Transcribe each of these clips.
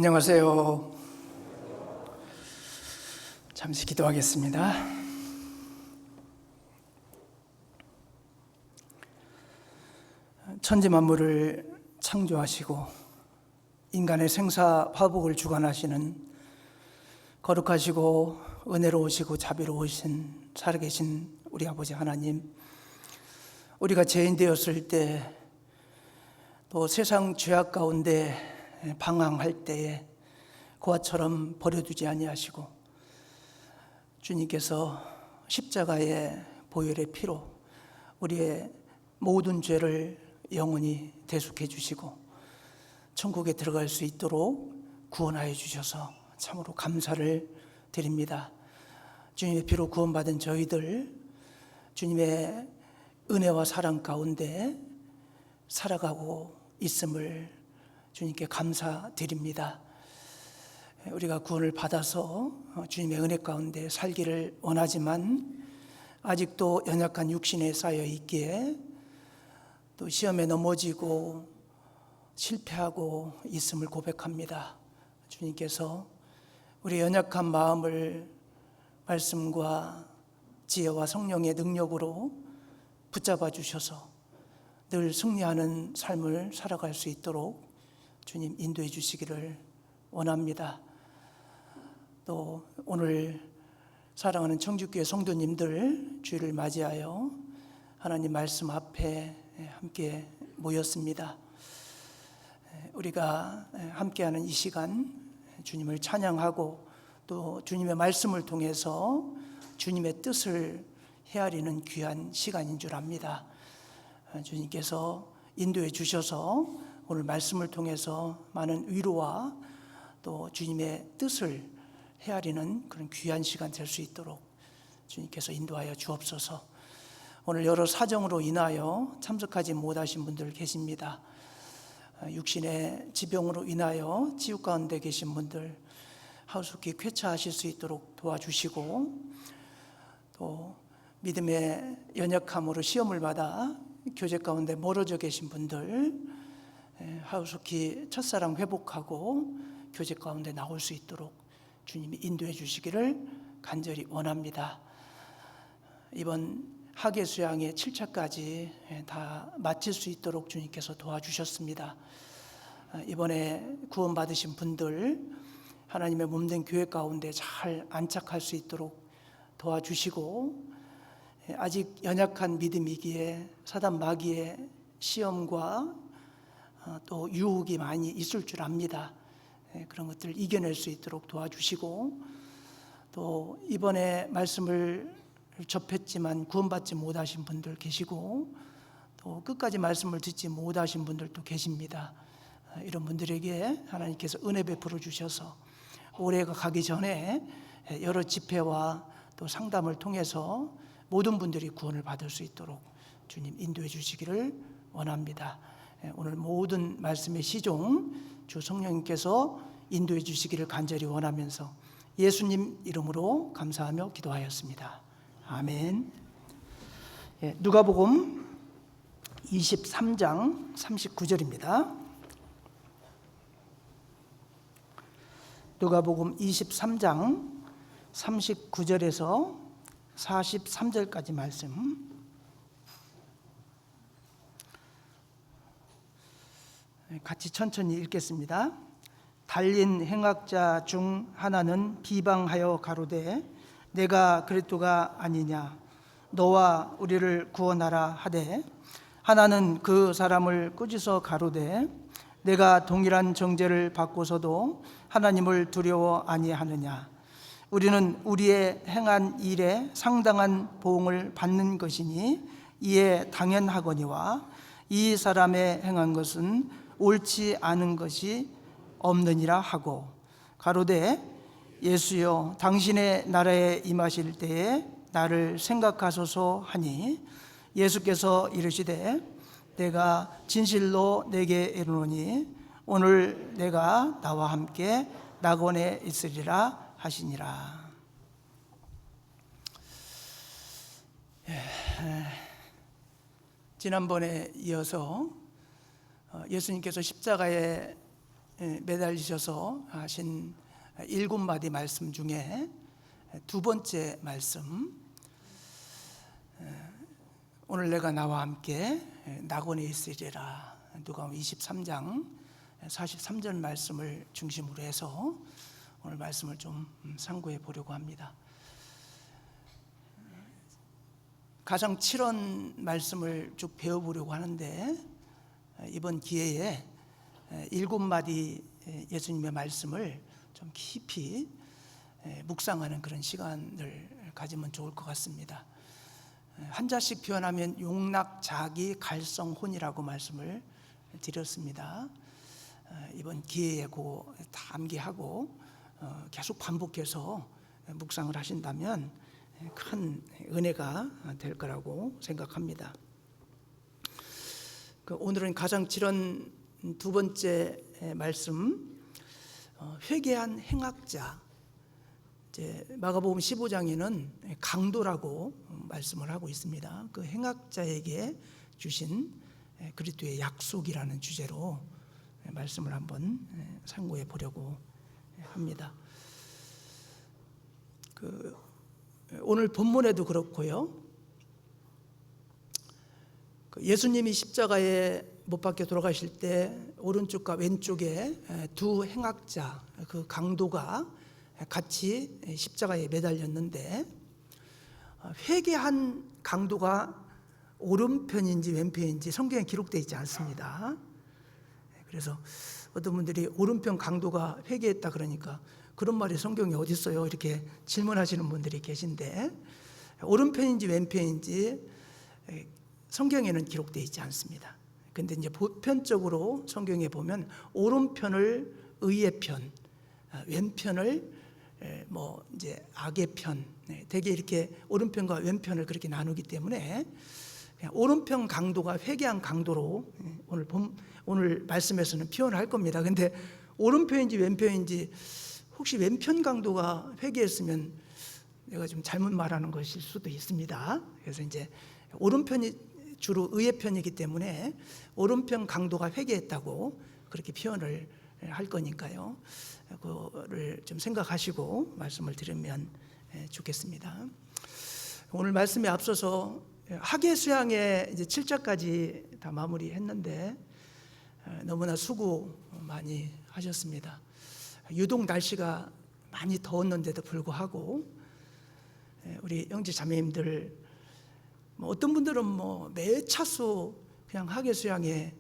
안녕하세요. 잠시 기도하겠습니다. 천지 만물을 창조하시고 인간의 생사 화복을 주관하시는 거룩하시고 은혜로우시고 자비로우신 살아계신 우리 아버지 하나님, 우리가 죄인 되었을 때, 또 세상 죄악 가운데 방황할 때에 그와처럼 버려두지 아니하시고 주님께서 십자가의 보혈의 피로 우리의 모든 죄를 영원히 대속해 주시고 천국에 들어갈 수 있도록 구원하여 주셔서 참으로 감사를 드립니다. 주님의 피로 구원받은 저희들, 주님의 은혜와 사랑 가운데 살아가고 있음을 주님께 감사드립니다. 우리가 구원을 받아서 주님의 은혜 가운데 살기를 원하지만 아직도 연약한 육신에 쌓여 있기에 또 시험에 넘어지고 실패하고 있음을 고백합니다. 주님께서 우리 연약한 마음을 말씀과 지혜와 성령의 능력으로 붙잡아 주셔서 늘 승리하는 삶을 살아갈 수 있도록 주님 인도해 주시기를 원합니다. 또 오늘 사랑하는 청주교회 성도님들 주일을 맞이하여 하나님 말씀 앞에 함께 모였습니다. 우리가 함께하는 이 시간 주님을 찬양하고 또 주님의 말씀을 통해서 주님의 뜻을 헤아리는 귀한 시간인 줄 압니다. 주님께서 인도해 주셔서 오늘 말씀을 통해서 많은 위로와 또 주님의 뜻을 헤아리는 그런 귀한 시간 될 수 있도록 주님께서 인도하여 주옵소서. 오늘 여러 사정으로 인하여 참석하지 못하신 분들 계십니다. 육신의 지병으로 인하여 지옥 가운데 계신 분들 하루속히 쾌차하실 수 있도록 도와주시고, 또 믿음의 연약함으로 시험을 받아 교제 가운데 멀어져 계신 분들 하루속히 첫사랑 회복하고 교제 가운데 나올 수 있도록 주님이 인도해 주시기를 간절히 원합니다. 이번 학예 수양의 7차까지 다 마칠 수 있도록 주님께서 도와주셨습니다. 이번에 구원받으신 분들 하나님의 몸된 교회 가운데 잘 안착할 수 있도록 도와주시고, 아직 연약한 믿음이기에 사단 마귀의 시험과 또 유혹이 많이 있을 줄 압니다. 그런 것들을 이겨낼 수 있도록 도와주시고, 또 이번에 말씀을 접했지만 구원받지 못하신 분들 계시고, 또 끝까지 말씀을 듣지 못하신 분들도 계십니다. 이런 분들에게 하나님께서 은혜 베풀어 주셔서 올해가 가기 전에 여러 집회와 또 상담을 통해서 모든 분들이 구원을 받을 수 있도록 주님 인도해 주시기를 원합니다. 오늘 모든 말씀의 시종 주 성령님께서 인도해 주시기를 간절히 원하면서 예수님 이름으로 감사하며 기도하였습니다. 아멘. 누가복음 23장 39절입니다. 누가복음 23장 39절에서 43절까지 말씀, 같이 천천히 읽겠습니다. 달린 행악자 중 하나는 비방하여 가로되 내가 그리스도가 아니냐, 너와 우리를 구원하라 하되, 하나는 그 사람을 꾸짖어 가로되 내가 동일한 정죄를 받고서도 하나님을 두려워 아니하느냐, 우리는 우리의 행한 일에 상당한 보응을 받는 것이니 이에 당연하거니와 이 사람의 행한 것은 옳지 않은 것이 없느니라 하고, 가로되 예수여 당신의 나라에 임하실 때에 나를 생각하소서 하니, 예수께서 이르시되 내가 진실로 내게 이르노니 오늘 내가 나와 함께 낙원에 있으리라 하시니라. 지난번에 이어서 예수님께서 십자가에 매달리셔서 하신 7마디 말씀 중에 두 번째 말씀, 오늘 내가 나와 함께 낙원에 있으리라, 누가복음 23장 43절 말씀을 중심으로 해서 오늘 말씀을 좀 상고해 보려고 합니다. 가장 7원 말씀을 쭉 배워보려고 하는데, 이번 기회에 7마디 예수님의 말씀을 좀 깊이 묵상하는 그런 시간을 가지면 좋을 것 같습니다. 한자씩 표현하면 용락, 자기, 갈성, 혼이라고 말씀을 드렸습니다. 이번 기회에 그거 다 암기하고 계속 반복해서 묵상을 하신다면 큰 은혜가 될 거라고 생각합니다. 오늘은 가장 질은 두 번째 말씀, 회개한 행악자. 이제 마가복음 15장에는 강도라고 말씀을 하고 있습니다. 그 행악자에게 주신 그리스도의 약속이라는 주제로 말씀을 한번 상고해 보려고 합니다. 오늘 본문에도 그렇고요, 예수님이 십자가에 못 박혀 돌아가실 때 오른쪽과 왼쪽에 두 행악자, 그 강도가 같이 십자가에 매달렸는데, 회개한 강도가 오른편인지 왼편인지 성경에 기록되어 있지 않습니다. 그래서 어떤 분들이 오른편 강도가 회개했다 그러니까 그런 말이 성경에 어디 있어요? 이렇게 질문하시는 분들이 계신데, 오른편인지 왼편인지 성경에는 기록되어 있지 않습니다. 근데 이제 보편적으로 성경에 보면 오른편을 의의 편, 왼편을 이제 악의 편, 되게 이렇게 오른편과 왼편을 그렇게 나누기 때문에 오른편 강도가 회개한 강도로 오늘 말씀에서는 표현할 겁니다. 근데 오른편인지 왼편인지, 혹시 왼편 강도가 회개했으면 내가 좀 잘못 말하는 것일 수도 있습니다. 그래서 이제 오른편이 주로 의의 편이기 때문에 오른편 강도가 회개했다고 그렇게 표현을 할 거니까요, 그거를 좀 생각하시고 말씀을 들으면 좋겠습니다. 오늘 말씀에 앞서서 학예 수양의 이제 7자까지 다 마무리했는데 너무나 수고 많이 하셨습니다. 유독 날씨가 많이 더웠는데도 불구하고 우리 형제 자매님들, 어떤 분들은 매 차수 그냥 학예 수양에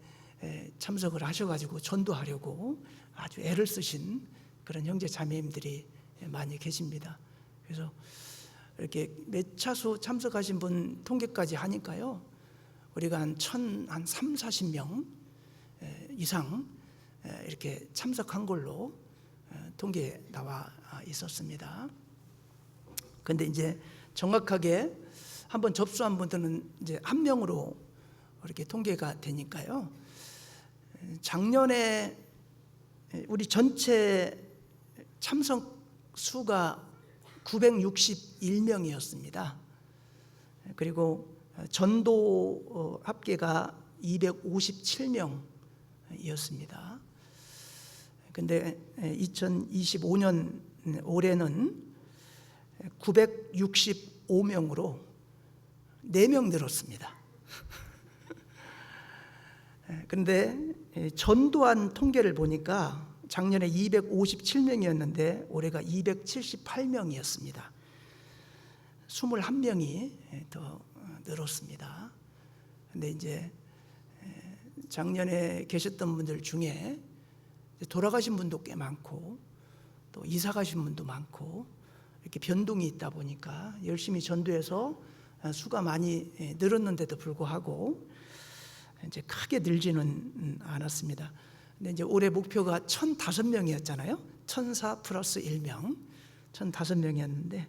참석을 하셔가지고 전도하려고 아주 애를 쓰신 그런 형제 자매님들이 많이 계십니다. 그래서 이렇게 몇 차수 참석하신 분 통계까지 하니까요, 우리가 한 30-40명 이상 이렇게 참석한 걸로 통계에 나와 있었습니다. 근데 이제 정확하게 한번 접수한 분들은 이제 한 명으로 이렇게 통계가 되니까요, 작년에 우리 전체 참석 수가 961명이었습니다. 그리고 전도 합계가 257명이었습니다. 근데 2025년 올해는 965명으로 4명 늘었습니다. 그런데 전도한 통계를 보니까 작년에 257명이었는데 올해가 278명이었습니다. 21명이 더 늘었습니다. 근데 이제 작년에 계셨던 분들 중에 돌아가신 분도 꽤 많고 또 이사 가신 분도 많고 이렇게 변동이 있다 보니까 열심히 전도해서 수가 많이 늘었는데도 불구하고 이제 크게 늘지는 않았습니다. 근데 이제 올해 목표가 1,005명이었잖아요. 1,004 플러스 1명, 1,005명이었는데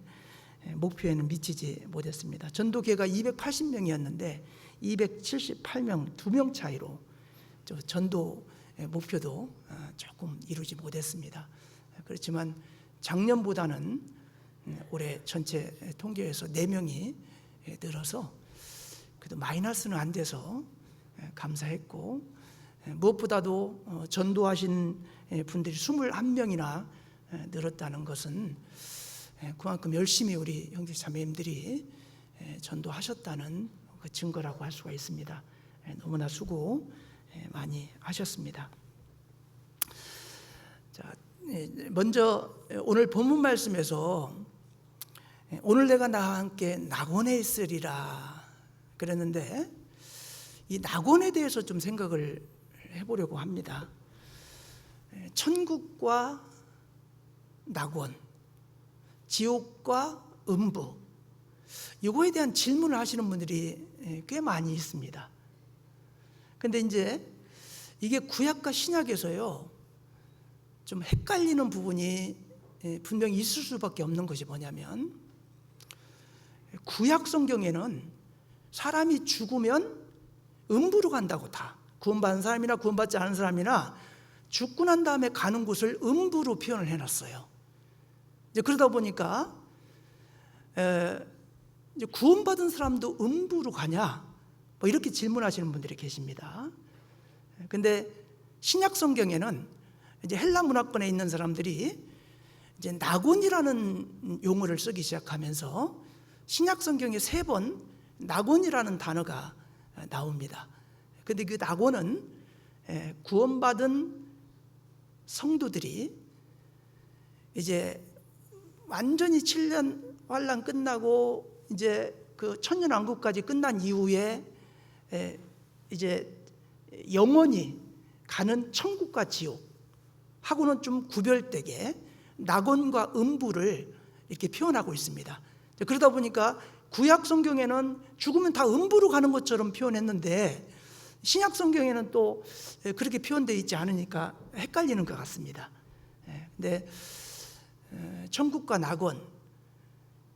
목표에는 미치지 못했습니다. 전도계가 280명이었는데 278명, 2명 차이로 전도 목표도 조금 이루지 못했습니다. 그렇지만 작년보다는 올해 전체 통계에서 4명이 늘어서 그래도 마이너스는 안 돼서 감사했고, 무엇보다도 전도하신 분들이 21명이나 늘었다는 것은 그만큼 열심히 우리 형제 자매님들이 전도하셨다는 그 증거라고 할 수가 있습니다. 너무나 수고 많이 하셨습니다. 자, 먼저 오늘 본문 말씀에서 오늘 내가 나와 함께 낙원에 있으리라 그랬는데, 이 낙원에 대해서 좀 생각을 해보려고 합니다. 천국과 낙원, 지옥과 음부, 이거에 대한 질문을 하시는 분들이 꽤 많이 있습니다. 근데 이제 이게 구약과 신약에서요 좀 헷갈리는 부분이 분명히 있을 수밖에 없는 것이 뭐냐면, 구약 성경에는 사람이 죽으면 음부로 간다고, 다 구원받은 사람이나 구원받지 않은 사람이나 죽고 난 다음에 가는 곳을 음부로 표현을 해놨어요. 이제 그러다 보니까 이제 구원받은 사람도 음부로 가냐, 뭐 이렇게 질문하시는 분들이 계십니다. 근데 신약 성경에는 이제 헬라 문화권에 있는 사람들이 이제 낙원이라는 용어를 쓰기 시작하면서 신약 성경에 3번 낙원이라는 단어가 나옵니다. 근데 그 낙원은 구원받은 성도들이 이제 완전히 7년 환란 끝나고 이제 그 천년왕국까지 끝난 이후에 이제 영원히 가는 천국과 지옥 하고는 좀 구별되게 낙원과 음부를 이렇게 표현하고 있습니다. 그러다 보니까 구약 성경에는 죽으면 다 음부로 가는 것처럼 표현했는데 신약 성경에는 또 그렇게 표현되어 있지 않으니까 헷갈리는 것 같습니다. 근데 천국과 낙원,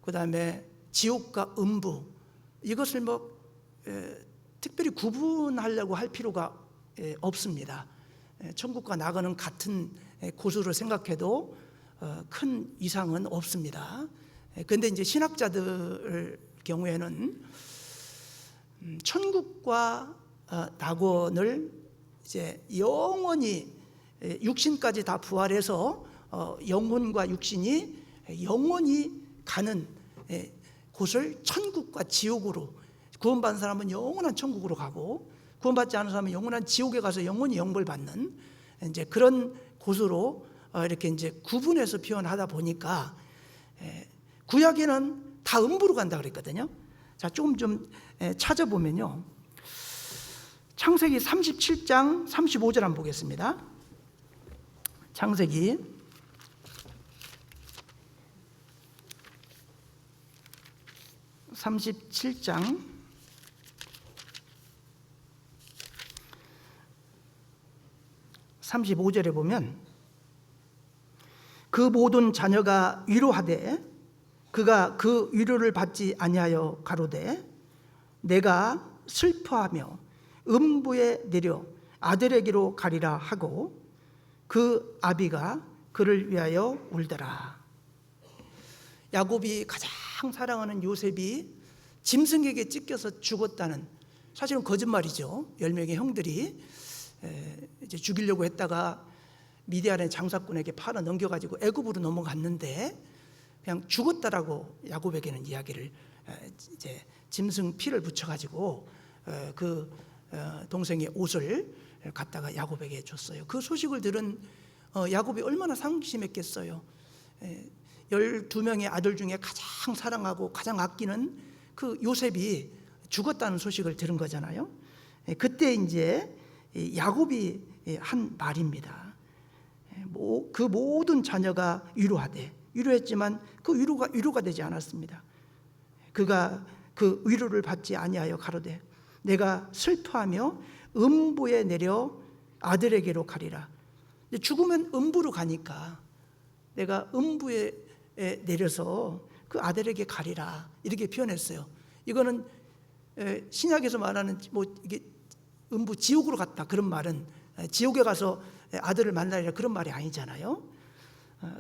그 다음에 지옥과 음부, 이것을 뭐 특별히 구분하려고 할 필요가 없습니다. 천국과 낙원은 같은 곳으로 생각해도 큰 이상은 없습니다. 그런데 이제 신학자들 경우에는 천국과 낙원을 이제 영원히 육신까지 다 부활해서 영혼과 육신이 영원히 가는 곳을 천국과 지옥으로, 구원받은 사람은 영원한 천국으로 가고 구원받지 않은 사람은 영원한 지옥에 가서 영원히 영벌 받는 이제 그런 곳으로 이렇게 이제 구분해서 표현하다 보니까 구약에는 다 음부로 간다 그랬거든요. 자, 조금 좀 찾아보면요, 창세기 37장 35절 한번 보겠습니다. 창세기 37장 35절에 보면, 그 모든 자녀가 위로하되 그가 그 위로를 받지 아니하여 가로되 내가 슬퍼하며 음부에 내려 아들에게로 가리라 하고 그 아비가 그를 위하여 울더라. 야곱이 가장 사랑하는 요셉이 짐승에게 찢겨서 죽었다는, 사실은 거짓말이죠. 10명의 형들이 이제 죽이려고 했다가 미디안의 장사꾼에게 팔아 넘겨가지고 애굽으로 넘어갔는데 그냥 죽었다라고 야곱에게는 이야기를, 이제 짐승 피를 붙여가지고 그 동생의 옷을 갖다가 야곱에게 줬어요. 그 소식을 들은 야곱이 얼마나 상심했겠어요. 12명의 아들 중에 가장 사랑하고 가장 아끼는 그 요셉이 죽었다는 소식을 들은 거잖아요. 그때 이제 야곱이 한 말입니다. 그 모든 자녀가 위로하되, 위로했지만 그 위로가 되지 않았습니다. 그가 그 위로를 받지 아니하여 가로되 내가 슬퍼하며 음부에 내려 아들에게로 가리라. 죽으면 음부로 가니까 내가 음부에 내려서 그 아들에게 가리라, 이렇게 표현했어요. 이거는 신약에서 말하는 뭐 이게 음부 지옥으로 갔다 그런 말은 지옥에 가서 아들을 만나리라 그런 말이 아니잖아요.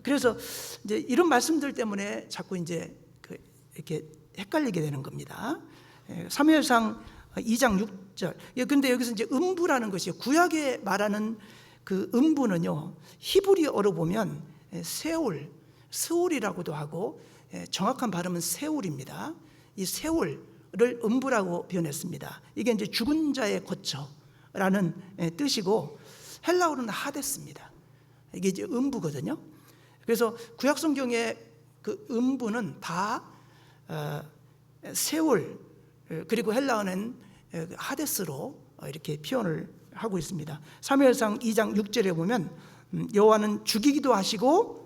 그래서 이제 이런 말씀들 때문에 자꾸 이제 이렇게 헷갈리게 되는 겁니다. 사무엘상 2장 절. 근데 여기서 이제 음부라는 것이 구약에 말하는 그 음부는요, 히브리어로 보면 스올이라고도 하고 정확한 발음은 세울입니다. 이 세울을 음부라고 표현했습니다. 이게 이제 죽은 자의 거처라는 뜻이고 헬라어로는 하데스입니다. 이게 이제 음부거든요. 그래서 구약 성경의 그 음부는 다 세울, 그리고 헬라어는 하데스로 이렇게 표현을 하고 있습니다. 사무엘상 2장 6절에 보면 여호와는 죽이기도 하시고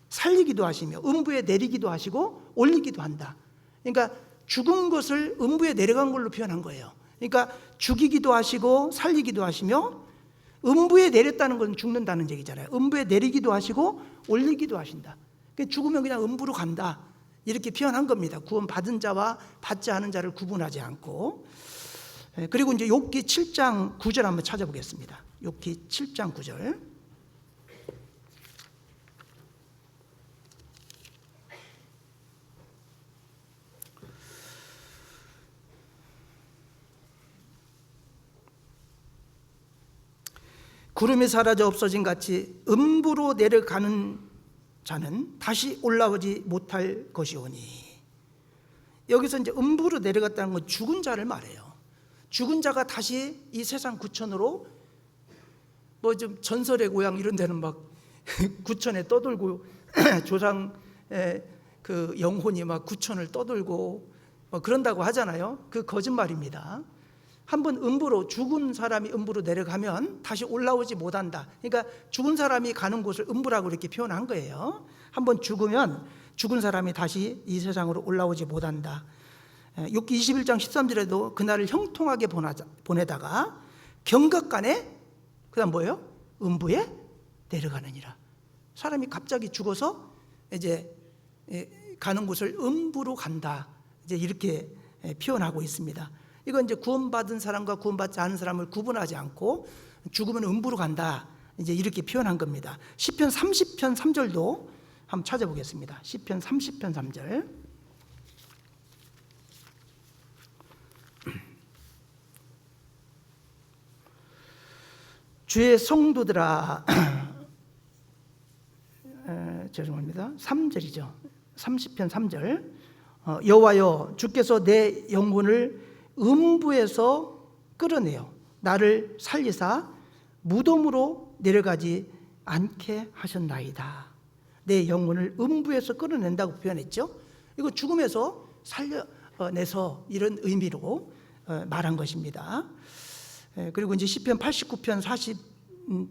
살리기도 하시며 음부에 내리기도 하시고 올리기도 한다. 그러니까 죽은 것을 음부에 내려간 걸로 표현한 거예요. 그러니까 죽이기도 하시고 살리기도 하시며 음부에 내렸다는 건 죽는다는 얘기잖아요. 음부에 내리기도 하시고 올리기도 하신다. 죽으면 그냥 음부로 간다, 이렇게 표현한 겁니다. 구원 받은 자와 받지 않은 자를 구분하지 않고. 그리고 이제 욥기 7장 9절 한번 찾아보겠습니다. 욥기 7장 9절. 구름이 사라져 없어진 같이 음부로 내려가는 자는 다시 올라오지 못할 것이오니. 여기서 이제 음부로 내려갔다는 건 죽은 자를 말해요. 죽은 자가 다시 이 세상 구천으로, 뭐 좀 전설의 고향 이런 데는 막 구천에 떠돌고 조상의 그 영혼이 막 구천을 떠돌고 뭐 그런다고 하잖아요. 그 거짓말입니다. 한번 음부로, 죽은 사람이 음부로 내려가면 다시 올라오지 못한다. 그러니까 죽은 사람이 가는 곳을 음부라고 이렇게 표현한 거예요. 한번 죽으면 죽은 사람이 다시 이 세상으로 올라오지 못한다. 욥기 21장 13절에도 그날을 형통하게 보내다가 경각간에 그다음 뭐예요? 음부에 내려가느니라. 사람이 갑자기 죽어서 이제 가는 곳을 음부로 간다, 이제 이렇게 표현하고 있습니다. 이건 이제 구원받은 사람과 구원받지 않은 사람을 구분하지 않고 죽으면 음부로 간다, 이제 이렇게 표현한 겁니다. 시편 30편 3절도 한번 찾아보겠습니다. 시편 30편 3절. 주의 성도들아, 죄송합니다. 3절이죠. 30편 3절. 여호와여, 주께서 내 영혼을 음부에서 끌어내어 나를 살리사 무덤으로 내려가지 않게 하셨나이다. 내 영혼을 음부에서 끌어낸다고 표현했죠. 이거 죽음에서 살려내서, 이런 의미로 말한 것입니다. 그리고 이제 시편 89편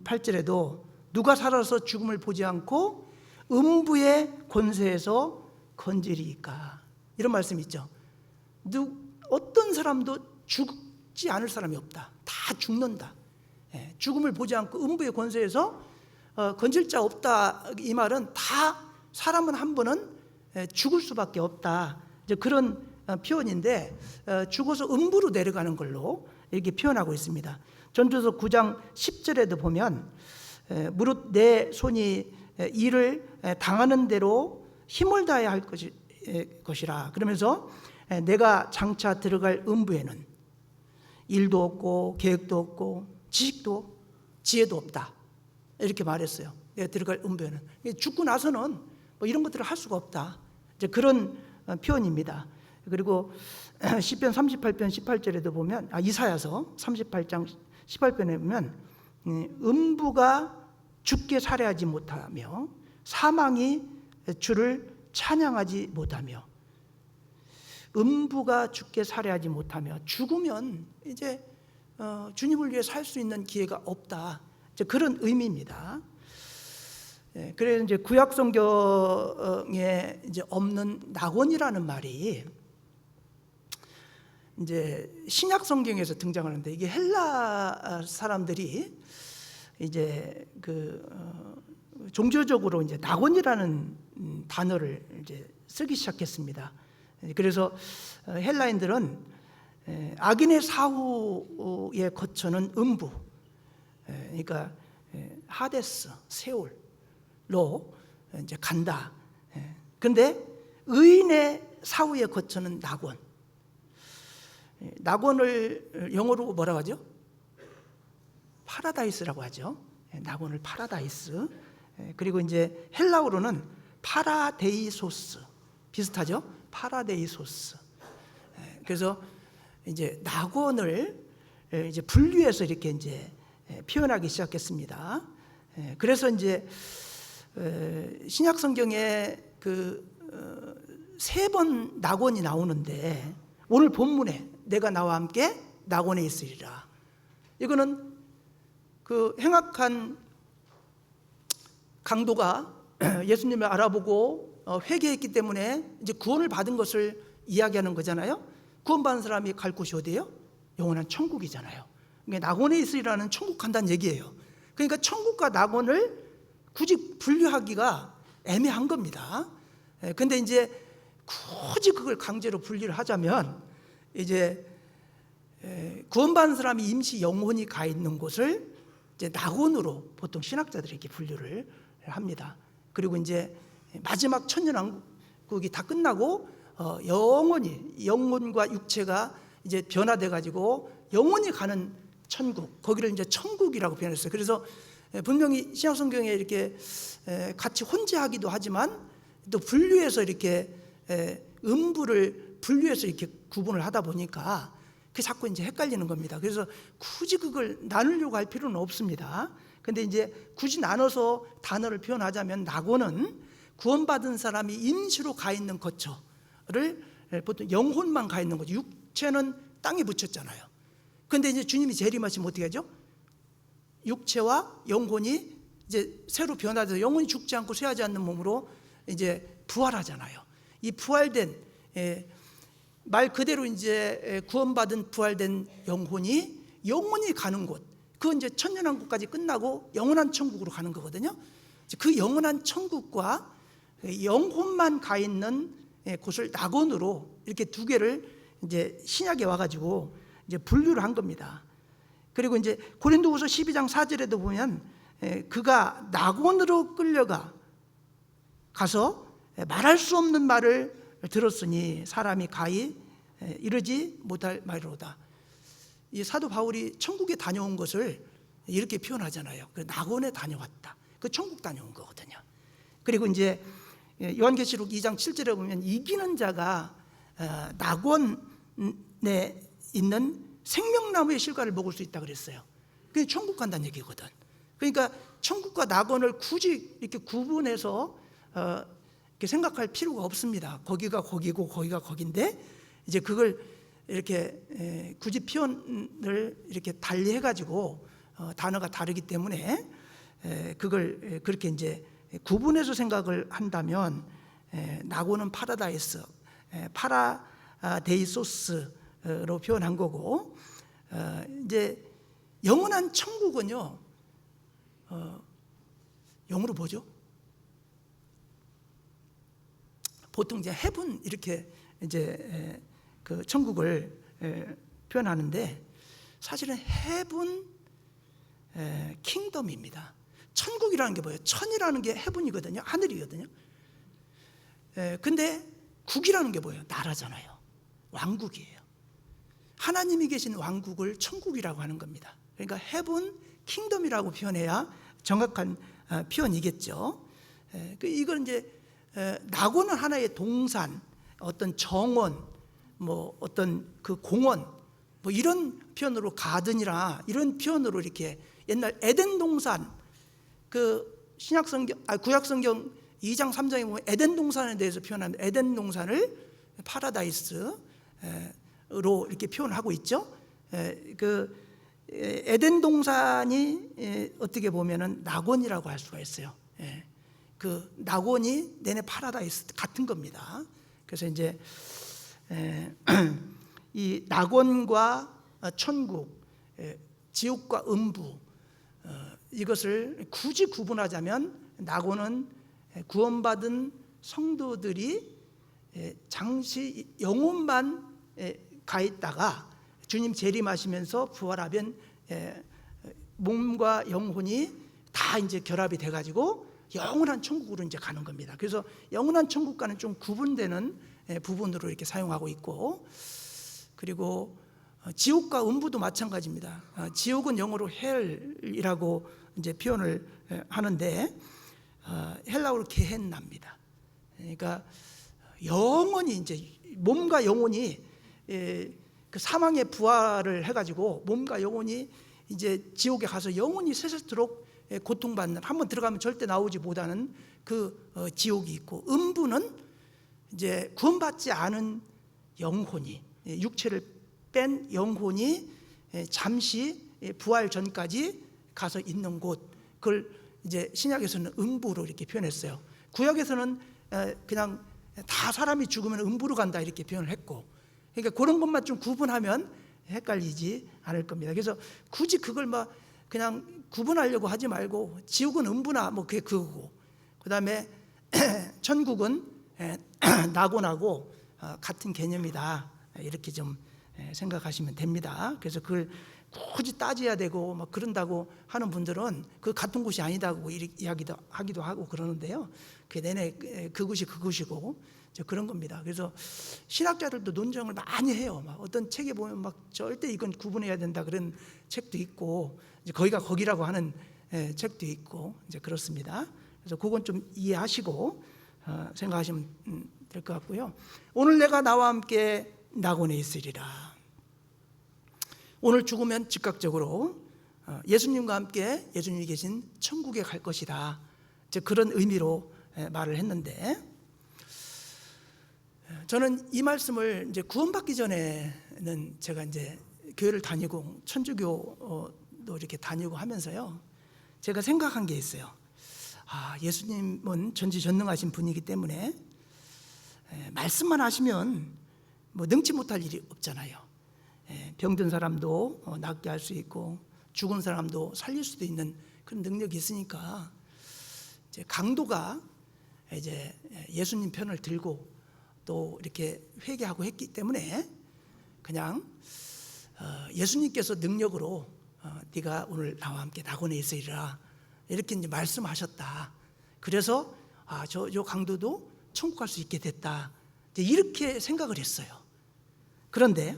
48절에도 누가 살아서 죽음을 보지 않고 음부의 권세에서 건지리이까, 이런 말씀이 있죠. 어떤 사람도 죽지 않을 사람이 없다. 다 죽는다. 죽음을 보지 않고 음부의 권세에서 건질 자 없다. 이 말은 다 사람은 한 번은 죽을 수밖에 없다, 이제 그런 표현인데, 죽어서 음부로 내려가는 걸로 이렇게 표현하고 있습니다. 전도서 9장 10절에도 보면 무릇 내 손이 일을 당하는 대로 힘을 다해야 할 것이라. 그러면서 내가 장차 들어갈 음부에는 일도 없고 계획도 없고 지식도 지혜도 없다, 이렇게 말했어요. 내가 들어갈 음부에는, 죽고 나서는 뭐 이런 것들을 할 수가 없다, 이제 그런 표현입니다. 그리고 시편 38편 18절에도 보면, 이사야서 38장 18편에 보면 음부가 주께 살해하지 못하며 사망이 주를 찬양하지 못하며, 음부가 주께 살해하지 못하며 죽으면 이제 주님을 위해 살 수 있는 기회가 없다, 이제 그런 의미입니다. 그래서 이제 구약 성경에 이제 없는 낙원이라는 말이 이제 신약 성경에서 등장하는데, 이게 헬라 사람들이 이제 종교적으로 이제 낙원이라는 단어를 이제 쓰기 시작했습니다. 그래서 헬라인들은 악인의 사후의 거처는 음부, 그러니까 하데스, 세올로 이제 간다. 그런데 의인의 사후의 거처는 낙원. 낙원을 영어로 뭐라고 하죠? 파라다이스라고 하죠. 낙원을 파라다이스. 그리고 이제 헬라어로는 파라데이소스, 비슷하죠? 파라데이소스. 그래서 이제 낙원을 이제 분류해서 이렇게 이제 표현하기 시작했습니다. 그래서 이제 신약 성경에 그 세 번 낙원이 나오는데, 오늘 본문에 내가 나와 함께 낙원에 있으리라, 이거는 그 행악한 강도가 예수님을 알아보고 회개했기 때문에 이제 구원을 받은 것을 이야기하는 거잖아요. 구원받은 사람이 갈 곳이 어디예요? 영원한 천국이잖아요. 그러니까 낙원에 있으리라는 천국 간다는 얘기예요. 그러니까 천국과 낙원을 굳이 분류하기가 애매한 겁니다. 근데 이제 굳이 그걸 강제로 분리를 하자면, 이제 구원받은 사람이 임시 영혼이 가 있는 곳을 이제 낙원으로 보통 신학자들이 이렇게 분류를 합니다. 그리고 이제 마지막 천년왕국이 다 끝나고 영원히, 영혼과 육체가 이제 변화돼 가지고 영원히 가는 천국, 거기를 이제 천국이라고 표현했어요. 그래서 분명히 신약 성경에 이렇게 같이 혼재하기도 하지만 또 분류해서 이렇게 음부를 분류해서 이렇게 구분을 하다 보니까 그게 자꾸 이제 헷갈리는 겁니다. 그래서 굳이 그걸 나누려고 할 필요는 없습니다. 근데 이제 굳이 나눠서 단어를 표현하자면, 낙원은 구원받은 사람이 임시로 가 있는 거처를, 보통 영혼만 가 있는 거죠. 육체는 땅에 묻혔잖아요. 근데 이제 주님이 재림하시면 어떻게 하죠? 육체와 영혼이 이제 새로 변화돼서 영혼이 죽지 않고 쇠하지 않는 몸으로 이제 부활하잖아요. 이 부활된, 말 그대로 이제 구원받은 부활된 영혼이 영원히 가는 곳, 그 이제 천년왕국까지 끝나고 영원한 천국으로 가는 거거든요. 그 영원한 천국과 영혼만 가 있는 곳을 낙원으로 이렇게 두 개를 이제 신약에 와가지고 이제 분류를 한 겁니다. 그리고 이제 고린도후서 12장 4절에도 보면 그가 낙원으로 끌려가 가서 말할 수 없는 말을 들었으니 사람이 가히 이르지 못할 말이로다. 이 사도 바울이 천국에 다녀온 것을 이렇게 표현하잖아요. 그 낙원에 다녀왔다. 그 천국 다녀온 거거든요. 그리고 이제 요한계시록 2장 7절에 보면 이기는 자가 낙원에 있는 생명나무의 실과를 먹을 수 있다 그랬어요. 그게 천국 간다는 얘기거든. 그러니까 천국과 낙원을 굳이 이렇게 구분해서 이렇게 생각할 필요가 없습니다. 거기가 거기고 거기가 거긴데, 이제 그걸 이렇게 굳이 표현을 이렇게 달리 해가지고 단어가 다르기 때문에 그걸 그렇게 이제 구분해서 생각을 한다면, 낙원은 파라다이스, 파라데이소스로 표현한 거고, 이제 영원한 천국은요, 영어로 뭐죠? 보통 이제 헤븐 이렇게 이제 그 천국을 표현하는데, 사실은 헤븐 킹덤입니다. 천국이라는 게 뭐예요? 천이라는 게 헤븐이거든요. 하늘이거든요. 근데 국이라는 게 뭐예요? 나라잖아요. 왕국이에요. 하나님이 계신 왕국을 천국이라고 하는 겁니다. 그러니까 헤븐 킹덤이라고 표현해야 정확한 표현이겠죠. 이건 이제 낙원은 하나의 동산, 어떤 정원, 뭐 어떤 그 공원, 뭐 이런 표현으로, 가든이라 이런 표현으로 이렇게 옛날 에덴 동산, 그 신약성경, 구약성경 2장 3장에 보면 에덴 동산에 대해서 표현한 에덴 동산을 파라다이스로 이렇게 표현하고 있죠. 그 에덴 동산이 어떻게 보면은 낙원이라고 할 수가 있어요. 그 낙원이 내내 파라다이스 같은 겁니다. 그래서 이제 이 낙원과 천국, 지옥과 음부, 이것을 굳이 구분하자면, 낙원은 구원받은 성도들이 잠시 영혼만 가 있다가 주님 재림하시면서 부활하면 몸과 영혼이 다 이제 결합이 돼가지고 영원한 천국으로 이제 가는 겁니다. 그래서 영원한 천국과는 좀 구분되는 부분으로 이렇게 사용하고 있고, 그리고 지옥과 음부도 마찬가지입니다. 지옥은 영어로 헬이라고 이제 표현을 하는데 헬라어로 게헨나입니다. 그러니까 영원히 이제 몸과 영혼이 그 사망의 부활을 해가지고 몸과 영혼이 이제 지옥에 가서 영원히 세세토록 고통받는, 한번 들어가면 절대 나오지 못하는 그 지옥이 있고, 음부는 이제 구원받지 않은 영혼이, 육체를 뺀 영혼이 잠시 부활 전까지 가서 있는 곳, 그걸 이제 신약에서는 음부로 이렇게 표현했어요. 구약에서는 그냥 다 사람이 죽으면 음부로 간다 이렇게 표현을 했고, 그러니까 그런 것만 좀 구분하면 헷갈리지 않을 겁니다. 그래서 굳이 그걸 막 그냥 구분하려고 하지 말고, 지옥은 음부나 뭐 그게 그거고, 그 다음에 천국은 낙원하고 같은 개념이다, 이렇게 좀 생각하시면 됩니다. 그래서 그걸 굳이 따져야 되고 막 그런다고 하는 분들은 그 같은 곳이 아니다고 이야기도 하기도 하고 그러는데요. 그 내내 그곳이 그곳이고 그런 겁니다. 그래서 신학자들도 논쟁을 많이 해요. 막 어떤 책에 보면 막 절대 이건 구분해야 된다 그런 책도 있고, 이제 거기가 거기라고 하는 책도 있고 이제 그렇습니다. 그래서 그건 좀 이해하시고 생각하시면 될 것 같고요. 오늘 내가 나와 함께 낙원에 있으리라. 오늘 죽으면 즉각적으로 예수님과 함께 예수님이 계신 천국에 갈 것이다, 이제 그런 의미로 말을 했는데, 저는 이 말씀을 이제 구원받기 전에는 제가 이제 교회를 다니고 천주교도 이렇게 다니고 하면서요, 제가 생각한 게 있어요. 예수님은 전지전능하신 분이기 때문에 말씀만 하시면 뭐 능치 못할 일이 없잖아요. 병든 사람도 낫게 할 수 있고 죽은 사람도 살릴 수도 있는 그런 능력이 있으니까, 이제 강도가 이제 예수님 편을 들고 또 이렇게 회개하고 했기 때문에 그냥 예수님께서 능력으로 네가 오늘 나와 함께 낙원에 있으리라 이렇게 이제 말씀하셨다. 그래서 저 강도도 천국 갈 수 있게 됐다, 이제 이렇게 생각을 했어요. 그런데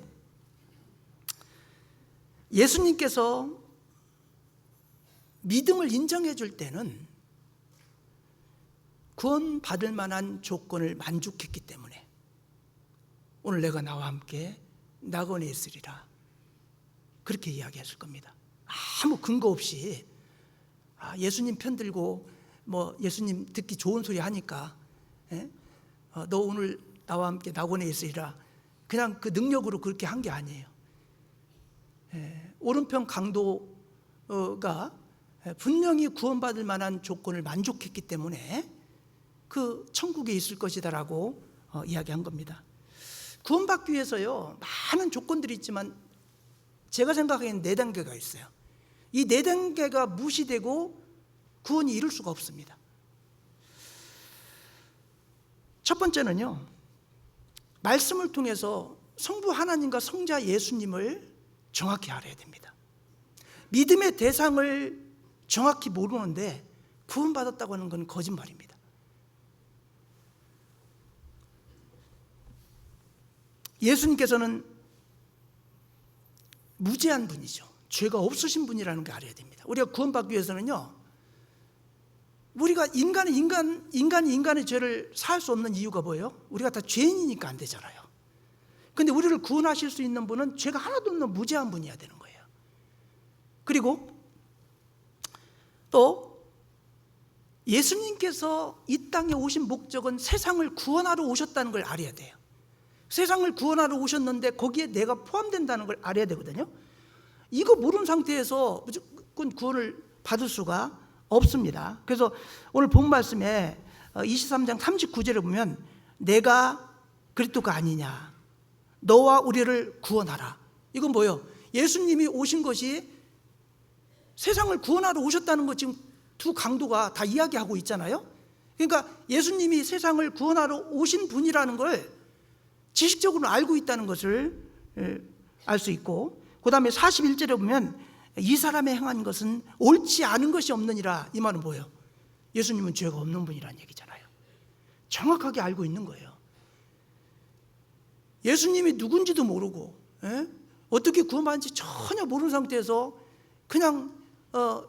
예수님께서 믿음을 인정해 줄 때는 구원받을 만한 조건을 만족했기 때문에 오늘 내가 나와 함께 낙원에 있으리라 그렇게 이야기했을 겁니다. 아무 근거 없이 예수님 편들고 뭐 예수님 듣기 좋은 소리 하니까 너 오늘 나와 함께 낙원에 있으리라 그냥 그 능력으로 그렇게 한 게 아니에요. 오른편 강도가 분명히 구원받을 만한 조건을 만족했기 때문에 그 천국에 있을 것이다라고 이야기한 겁니다. 구원받기 위해서요, 많은 조건들이 있지만 제가 생각하기에는 4단계가 있어요. 이 4단계가 무시되고 구원이 이룰 수가 없습니다. 첫 번째는요, 말씀을 통해서 성부 하나님과 성자 예수님을 정확히 알아야 됩니다. 믿음의 대상을 정확히 모르는데 구원받았다고 하는 건 거짓말입니다. 예수님께서는 무죄한 분이죠. 죄가 없으신 분이라는 걸 알아야 됩니다. 우리가 구원받기 위해서는요, 우리가 인간이 죄를 사할 수 없는 이유가 뭐예요? 우리가 다 죄인이니까 안 되잖아요. 근데 우리를 구원하실 수 있는 분은 죄가 하나도 없는 무죄한 분이어야 되는 거예요. 그리고 또 예수님께서 이 땅에 오신 목적은 세상을 구원하러 오셨다는 걸 알아야 돼요. 세상을 구원하러 오셨는데 거기에 내가 포함된다는 걸 알아야 되거든요. 이거 모르는 상태에서 무조건 구원을 받을 수가 없습니다. 그래서 오늘 본 말씀에 23장 39절에 보면 내가 그리스도가 아니냐, 너와 우리를 구원하라. 이건 뭐예요? 예수님이 오신 것이 세상을 구원하러 오셨다는 거 지금 두 강도가 다 이야기하고 있잖아요. 그러니까 예수님이 세상을 구원하러 오신 분이라는 걸 지식적으로 알고 있다는 것을 알 수 있고, 그 다음에 41절에 보면 이 사람의 행한 것은 옳지 않은 것이 없느니라. 이 말은 뭐예요? 예수님은 죄가 없는 분이라는 얘기잖아요. 정확하게 알고 있는 거예요. 예수님이 누군지도 모르고 어떻게 구원받은지 전혀 모르는 상태에서 그냥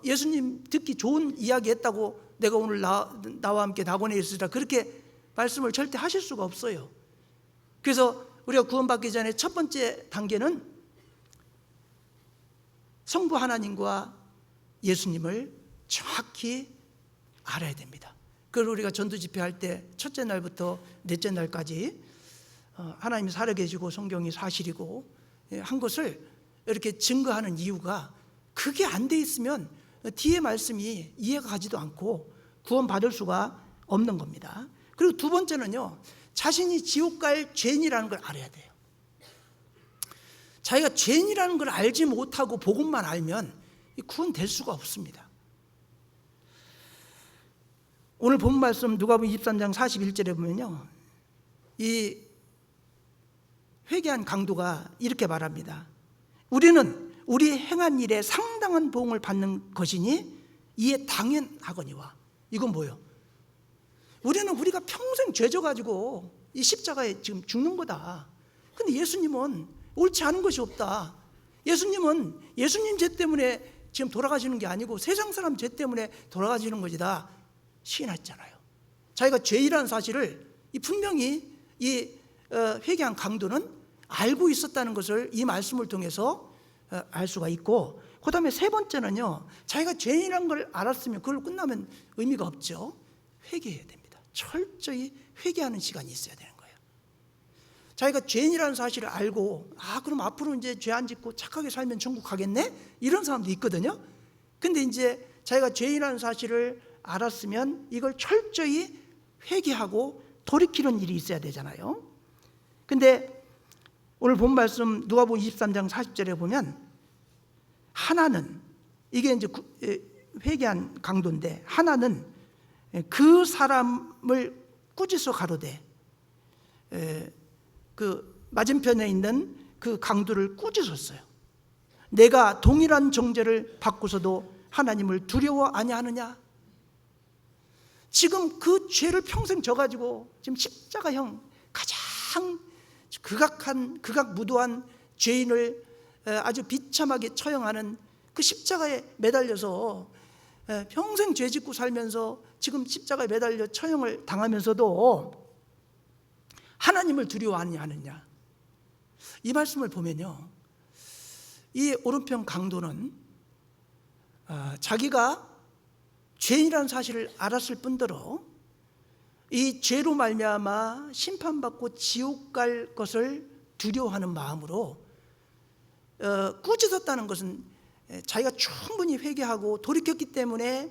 예수님 듣기 좋은 이야기 했다고 내가 오늘 나와 함께 낙원에 있으리라 그렇게 말씀을 절대 하실 수가 없어요. 그래서 우리가 구원받기 전에 첫 번째 단계는 성부 하나님과 예수님을 정확히 알아야 됩니다. 그걸 우리가 전도 집회할 때 첫째 날부터 넷째 날까지 하나님이 살아계시고 성경이 사실이고 한 것을 이렇게 증거하는 이유가, 그게 안 돼 있으면 뒤에 말씀이 이해가 가지도 않고 구원받을 수가 없는 겁니다. 그리고 두 번째는요, 자신이 지옥 갈 죄인이라는 걸 알아야 돼요. 자기가 죄인이라는 걸 알지 못하고 복음만 알면 구원될 수가 없습니다. 오늘 본 말씀 누가복음 23장 41절에 보면요, 이 회개한 강도가 이렇게 말합니다. 우리는 우리 행한 일에 상당한 보응을 받는 것이니 이에 당연하거니와. 이건 뭐예요? 우리는 우리가 평생 죄져가지고 이 십자가에 지금 죽는 거다. 근데 예수님은 옳지 않은 것이 없다. 예수님은 예수님 죄 때문에 지금 돌아가시는 게 아니고 세상 사람 죄 때문에 돌아가시는 것이다 시인했잖아요. 자기가 죄이라는 사실을 분명히 이 회개한 강도는 알고 있었다는 것을 이 말씀을 통해서 알 수가 있고, 그 다음에 세 번째는요, 자기가 죄인이라는 걸 알았으면 그걸로 끝나면 의미가 없죠. 회개해야 됩니다. 철저히 회개하는 시간이 있어야 되는 거예요. 자기가 죄인이라는 사실을 알고 그럼 앞으로 이제 죄 안 짓고 착하게 살면 천국 가겠네? 이런 사람도 있거든요. 근데 이제 자기가 죄인이라는 사실을 알았으면 이걸 철저히 회개하고 돌이키는 일이 있어야 되잖아요. 근데 오늘 본 말씀 누가복음 23장 40절에 보면, 하나는, 이게 이제 회개한 강도인데, 하나는 그 사람을 꾸짖어 가로되, 그 맞은편에 있는 그 강도를 꾸짖었어요. 내가 동일한 정죄를 받고서도 하나님을 두려워 아니하느냐? 지금 그 죄를 평생 져가지고 지금 십자가형 가장 극악무도한 죄인을 아주 비참하게 처형하는 그 십자가에 매달려서 평생 죄 짓고 살면서 지금 십자가에 매달려 처형을 당하면서도 하나님을 두려워 아니하느냐? 이 말씀을 보면요, 이 오른편 강도는 자기가 죄인이라는 사실을 알았을 뿐더러 이 죄로 말미암아 심판받고 지옥 갈 것을 두려워하는 마음으로 꾸짖었다는 것은 자기가 충분히 회개하고 돌이켰기 때문에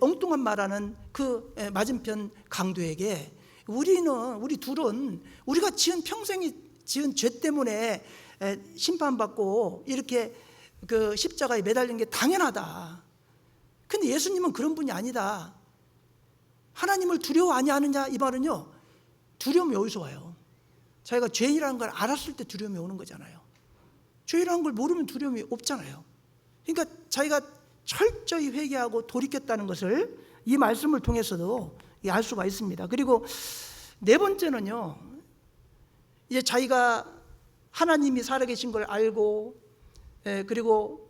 엉뚱한 말하는 그 맞은편 강도에게, 우리 둘은 우리가 평생이 지은 죄 때문에 심판받고 이렇게 그 십자가에 매달린 게 당연하다. 근데 예수님은 그런 분이 아니다. 하나님을 두려워 아니하느냐? 이 말은요, 두려움이 어디서 와요? 자기가 죄인이라는 걸 알았을 때 두려움이 오는 거잖아요. 죄인이라는 걸 모르면 두려움이 없잖아요. 그러니까 자기가 철저히 회개하고 돌이켰다는 것을 이 말씀을 통해서도 알 수가 있습니다. 그리고 네 번째는요, 이제 자기가 하나님이 살아계신 걸 알고, 그리고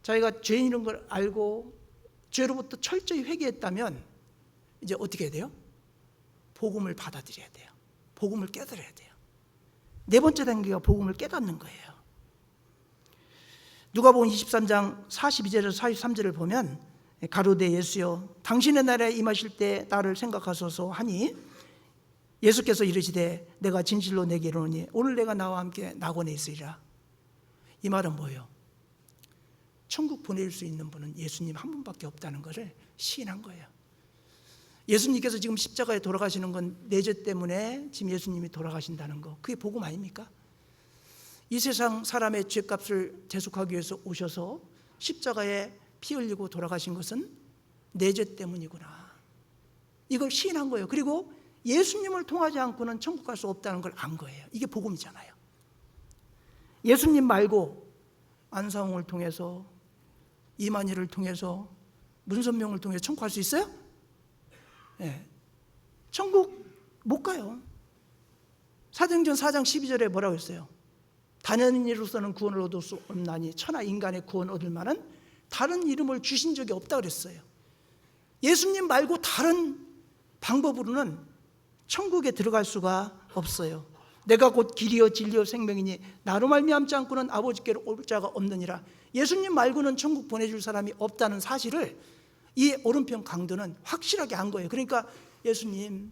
자기가 죄인인 걸 알고 죄로부터 철저히 회개했다면 이제 어떻게 해야 돼요? 복음을 받아들여야 돼요. 복음을 깨달아야 돼요. 네 번째 단계가 복음을 깨닫는 거예요. 누가복음 23장 42절에서 43절을 보면, 가로되 예수여 당신의 나라에 임하실 때 나를 생각하소서 하니 예수께서 이르시되 내가 진실로 내게 이르노니 오늘 내가 나와 함께 낙원에 있으리라. 이 말은 뭐예요? 천국 보낼 수 있는 분은 예수님 한 분밖에 없다는 것을 시인한 거예요. 예수님께서 지금 십자가에 돌아가시는 건 내 죄 때문에 지금 예수님이 돌아가신다는 거, 그게 복음 아닙니까? 이 세상 사람의 죄값을 대속하기 위해서 오셔서 십자가에 피 흘리고 돌아가신 것은 내 죄 때문이구나, 이걸 시인한 거예요. 그리고 예수님을 통하지 않고는 천국 갈 수 없다는 걸 안 거예요. 이게 복음이잖아요. 예수님 말고 안상홍을 통해서, 이만희를 통해서, 문선명을 통해서 천국 갈 수 있어요? 네. 천국 못 가요. 사도행전 4장 12절에 뭐라고 했어요? 다른 이로서는 구원을 얻을 수 없나니 천하 인간의 구원 얻을 만한 다른 이름을 주신 적이 없다 그랬어요. 예수님 말고 다른 방법으로는 천국에 들어갈 수가 없어요. 내가 곧 길이요 진리요 생명이니 나로 말미암지 않고는 아버지께로 올 자가 없느니라. 예수님 말고는 천국 보내줄 사람이 없다는 사실을 이 오른편 강도는 확실하게 안 거예요. 그러니까 예수님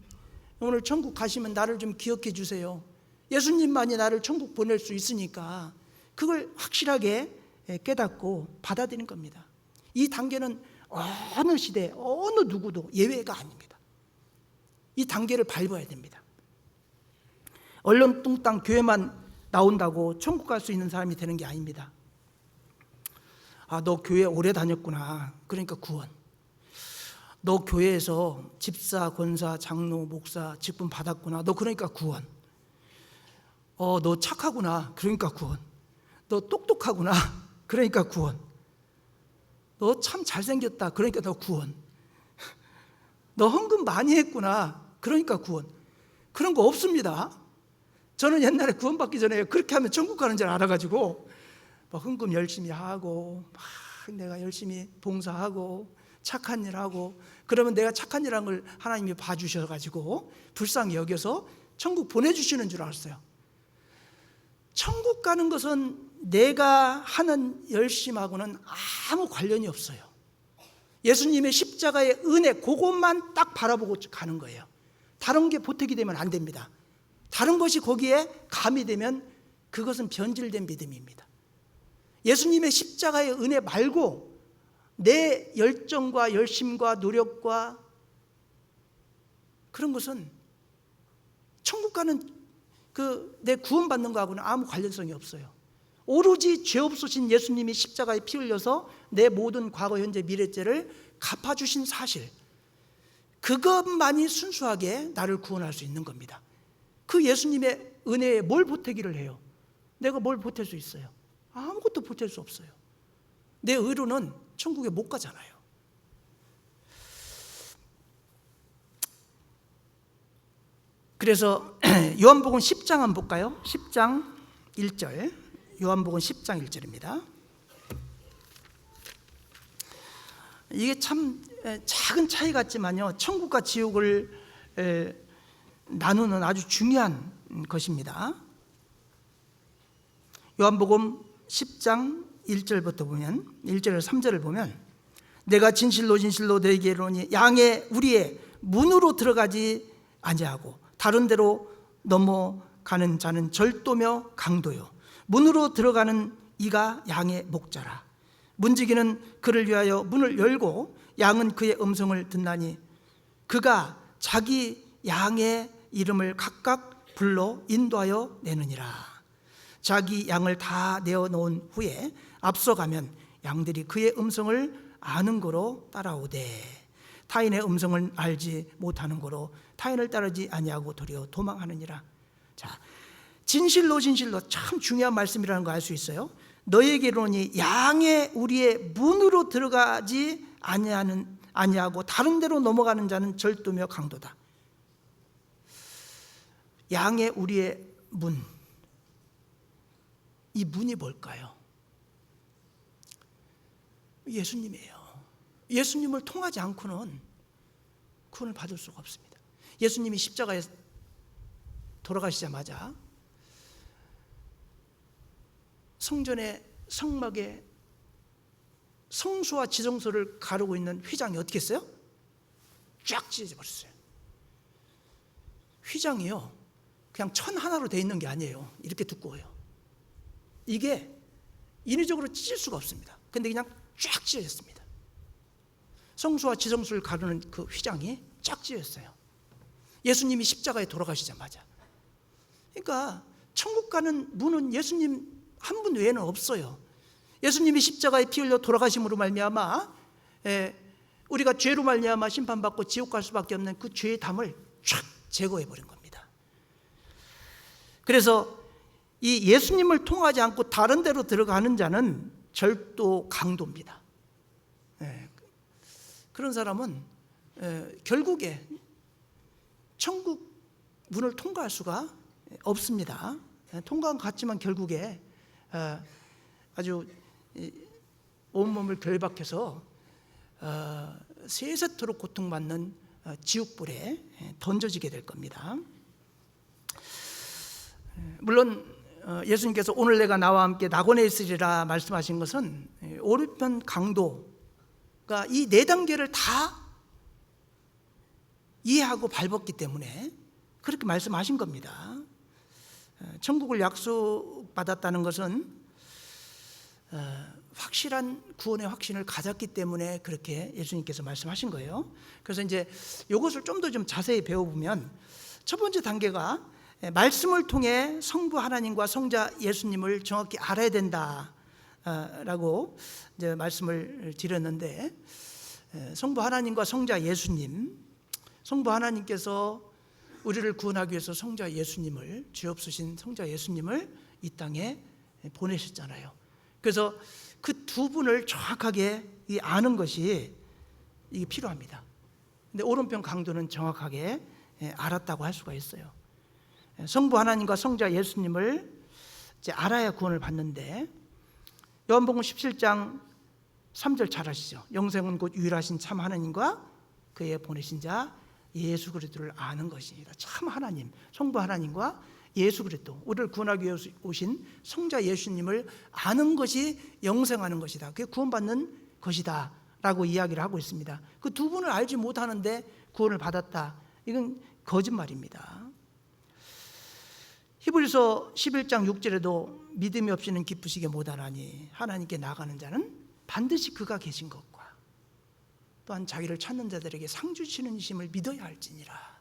오늘 천국 가시면 나를 좀 기억해 주세요. 예수님만이 나를 천국 보낼 수 있으니까 그걸 확실하게 깨닫고 받아들이는 겁니다. 이 단계는 어느 시대 어느 누구도 예외가 아닙니다. 이 단계를 밟아야 됩니다. 얼렁뚱땅 교회만 나온다고 천국 갈 수 있는 사람이 되는 게 아닙니다. 아, 너 교회 오래 다녔구나. 그러니까 구원. 너 교회에서 집사, 권사, 장로, 목사 직분 받았구나. 너 그러니까 구원. 너 착하구나. 그러니까 구원. 너 똑똑하구나. 그러니까 구원. 너 참 잘생겼다. 그러니까 너 구원. 너 헌금 많이 했구나. 그러니까 구원. 그런 거 없습니다. 저는 옛날에 구원받기 전에 그렇게 하면 천국 가는 줄 알아가지고 막 헌금 열심히 하고 막 내가 열심히 봉사하고 착한 일 하고 그러면 내가 착한 일 한 걸 하나님이 봐주셔가지고 불쌍히 여겨서 천국 보내주시는 줄 알았어요. 천국 가는 것은 내가 하는 열심하고는 아무 관련이 없어요. 예수님의 십자가의 은혜 그것만 딱 바라보고 가는 거예요. 다른 게 보태기 되면 안 됩니다. 다른 것이 거기에 가미되면 그것은 변질된 믿음입니다. 예수님의 십자가의 은혜 말고 내 열정과 열심과 노력과 그런 것은 천국 가는 내 구원받는 거하고는 아무 관련성이 없어요. 오로지 죄 없으신 예수님이 십자가에 피 흘려서 내 모든 과거 현재 미래죄를 갚아주신 사실, 그것만이 순수하게 나를 구원할 수 있는 겁니다. 그 예수님의 은혜에 뭘 보태기를 해요? 내가 뭘 보탤 수 있어요? 아무것도 보탤 수 없어요. 내 의로는 천국에 못 가잖아요. 그래서 요한복음 10장 한번 볼까요? 10장 1절. 요한복음 10장 1절입니다. 이게 참 작은 차이 같지만요, 천국과 지옥을 나누는 아주 중요한 것입니다. 요한복음 10장 1절부터 보면 1절에서 3절을 보면 내가 진실로 진실로 너희에게 이르노니 양의 우리의 문으로 들어가지 아니하고 다른 데로 넘어가는 자는 절도며 강도요 문으로 들어가는 이가 양의 목자라. 문지기는 그를 위하여 문을 열고 양은 그의 음성을 듣나니 그가 자기 양의 이름을 각각 불러 인도하여 내느니라. 자기 양을 다 내어놓은 후에 앞서가면 양들이 그의 음성을 아는 거로 따라오되 타인의 음성을 알지 못하는 거로 타인을 따르지 아니하고 도리어 도망하느니라. 자, 진실로 진실로 참 중요한 말씀이라는 거 알 수 있어요. 너희에게 이르노니 양의 우리의 문으로 들어가지 아니하고 다른 데로 넘어가는 자는 절도며 강도다. 양의 우리의 문, 이 문이 뭘까요? 예수님이에요. 예수님을 통하지 않고는 구원을 받을 수가 없습니다. 예수님이 십자가에 돌아가시자마자 성전의 성막에 성수와 지성소를 가르고 있는 휘장이 어떻게 했어요? 쫙 찢어져 버렸어요. 휘장이요, 그냥 천 하나로 되어 있는 게 아니에요. 이렇게 두꺼워요. 이게 인위적으로 찢을 수가 없습니다. 근데 그냥 쫙 찢어졌습니다. 성수와 지성소를 가르는 그 휘장이 쫙 찢어졌어요. 예수님이 십자가에 돌아가시자마자. 그러니까 천국 가는 문은 예수님 한 분 외에는 없어요. 예수님이 십자가에 피 흘려 돌아가심으로 말미암아 우리가 죄로 말미암아 심판받고 지옥 갈 수밖에 없는 그 죄의 담을 쫙 제거해 버린 겁니다. 그래서 이 예수님을 통하지 않고 다른 데로 들어가는 자는 절도 강도입니다. 그런 사람은 결국에 천국 문을 통과할 수가 없습니다. 통과는 갔지만 결국에 아주 온몸을 결박해서 세세토록 고통받는 지옥불에 던져지게 될 겁니다. 물론 예수님께서 오늘 내가 나와 함께 낙원에 있으리라 말씀하신 것은 오른편 강도가 이 네 단계를 다 이해하고 밟았기 때문에 그렇게 말씀하신 겁니다. 천국을 약속받았다는 것은 확실한 구원의 확신을 가졌기 때문에 그렇게 예수님께서 말씀하신 거예요. 그래서 이제 이것을 좀 더 좀 자세히 배워보면 첫 번째 단계가 말씀을 통해 성부 하나님과 성자 예수님을 정확히 알아야 된다라고 이제 말씀을 드렸는데, 성부 하나님과 성자 예수님, 성부 하나님께서 우리를 구원하기 위해서 성자 예수님을, 죄 없으신 성자 예수님을 이 땅에 보내셨잖아요. 그래서 그 두 분을 정확하게 아는 것이 이게 필요합니다. 근데 오른편 강도는 정확하게 알았다고 할 수가 있어요. 성부 하나님과 성자 예수님을 이제 알아야 구원을 받는데, 요한복음 17장 3절 잘 아시죠? 영생은 곧 유일하신 참 하나님과 그의 보내신 자 예수 그리스도를 아는 것입니다. 참 하나님, 성부 하나님과 예수 그리스도, 우리를 구원하기 위해 오신 성자 예수님을 아는 것이 영생하는 것이다, 그게 구원받는 것이다 라고 이야기를 하고 있습니다. 그 두 분을 알지 못하는데 구원을 받았다, 이건 거짓말입니다. 히브리서 11장 6절에도 믿음이 없이는 기쁘시게 못하나니 하나님께 나가는 자는 반드시 그가 계신 것과 또한 자기를 찾는 자들에게 상 주시는 이심을 믿어야 할지니라.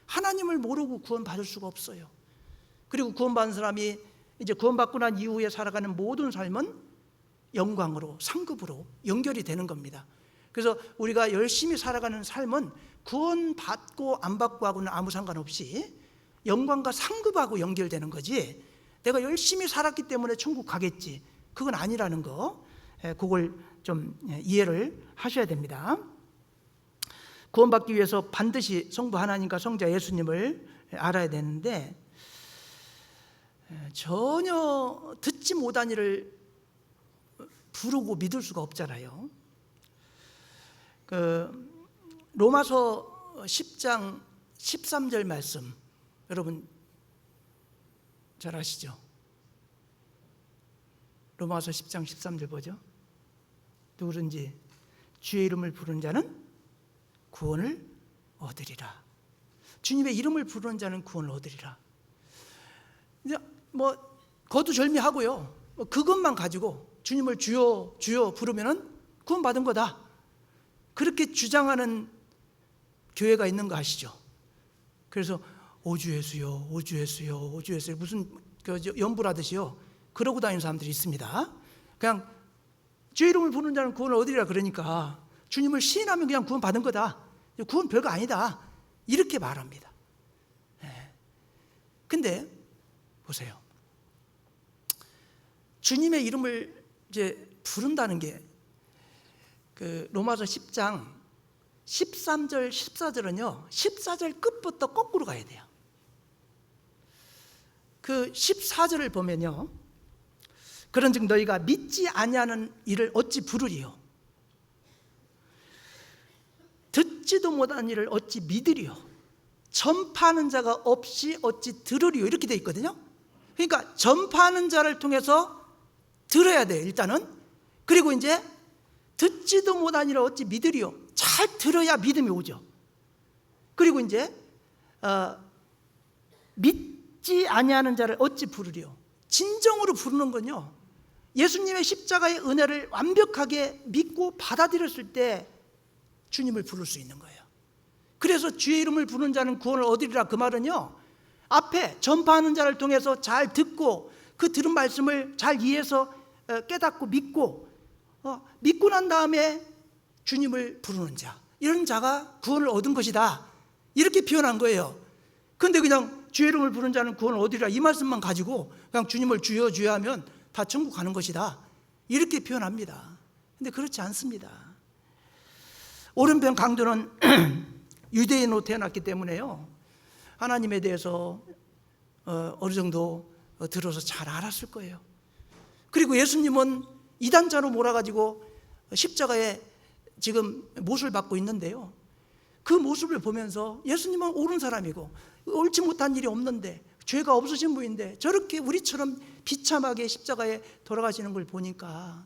하나님을 모르고 구원받을 수가 없어요. 그리고 구원받은 사람이 이제 구원받고 난 이후에 살아가는 모든 삶은 영광으로, 상급으로 연결이 되는 겁니다. 그래서 우리가 열심히 살아가는 삶은 구원받고 안 받고 하고는 아무 상관없이 영광과 상급하고 연결되는 거지, 내가 열심히 살았기 때문에 천국 가겠지, 그건 아니라는 거, 그걸 좀 이해를 하셔야 됩니다. 구원받기 위해서 반드시 성부 하나님과 성자 예수님을 알아야 되는데, 전혀 듣지 못한 일을 부르고 믿을 수가 없잖아요. 로마서 10장 13절 말씀 여러분 잘 아시죠? 로마서 10장 13절 뭐죠? 누구든지 주의 이름을 부르는 자는 구원을 얻으리라. 주님의 이름을 부르는 자는 구원을 얻으리라. 이제 뭐 거두절미하고요, 그것만 가지고 주님을 주여 주여 부르면은 구원 받은 거다, 그렇게 주장하는 교회가 있는 거 아시죠? 그래서 오주 예수요, 오주 예수요, 오주 예수요, 무슨 연불하듯이요 그러고 다니는 사람들이 있습니다. 그냥 주의 이름을 부르는 자는 구원을 얻으리라 그러니까 주님을 시인하면 그냥 구원 받은 거다, 구원 별거 아니다, 이렇게 말합니다. 근데 보세요, 주님의 이름을 이제 부른다는 게 그 로마서 10장 13절 14절은요 14절 끝부터 거꾸로 가야 돼요. 그 14절을 보면요, 그런즉 너희가 믿지 아니하는 이를 어찌 부르리요, 듣지도 못한 이를 어찌 믿으리요, 전파하는 자가 없이 어찌 들으리요, 이렇게 돼 있거든요. 그러니까 전파하는 자를 통해서 들어야 돼요, 일단은. 그리고 이제 듣지도 못한 이를 어찌 믿으리요, 잘 들어야 믿음이 오죠. 그리고 이제 믿지 아니하는 자를 어찌 부르리요, 진정으로 부르는 건요, 예수님의 십자가의 은혜를 완벽하게 믿고 받아들였을 때 주님을 부를 수 있는 거예요. 그래서 주의 이름을 부르는 자는 구원을 얻으리라, 그 말은요, 앞에 전파하는 자를 통해서 잘 듣고 그 들은 말씀을 잘 이해해서 깨닫고 믿고 난 다음에 주님을 부르는 자, 이런 자가 구원을 얻은 것이다, 이렇게 표현한 거예요. 근데 그냥 주의 이름을 부르는 자는 구원을 얻으리라 이 말씀만 가지고 그냥 주님을 주여 주여 하면 다 천국 가는 것이다, 이렇게 표현합니다. 근데 그렇지 않습니다. 오른편 강도는 유대인으로 태어났기 때문에요, 하나님에 대해서 어느 정도 들어서 잘 알았을 거예요. 그리고 예수님은 이단자로 몰아가지고 십자가에 지금 못을 받고 있는데요, 그 모습을 보면서 예수님은 옳은 사람이고 옳지 못한 일이 없는데 죄가 없으신 분인데 저렇게 우리처럼 비참하게 십자가에 돌아가시는 걸 보니까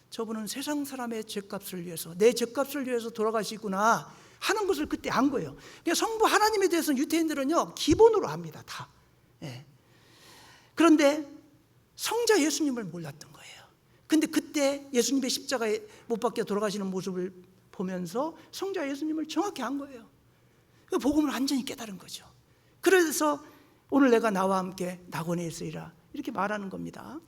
저분은 세상 사람의 죄값을 위해서, 내 죄값을 위해서 돌아가시구나 하는 것을 그때 안 거예요. 그러니까 성부 하나님에 대해서는 유태인들은요 기본으로 압니다, 다. 예. 그런데 성자 예수님을 몰랐던 거예요. 근데 그때 예수님의 십자가에 못 박혀 돌아가시는 모습을 보면서 성자 예수님을 정확히 안 거예요. 그 복음을 완전히 깨달은 거죠. 그래서 오늘 내가 나와 함께 낙원에 있으리라 이렇게 말하는 겁니다.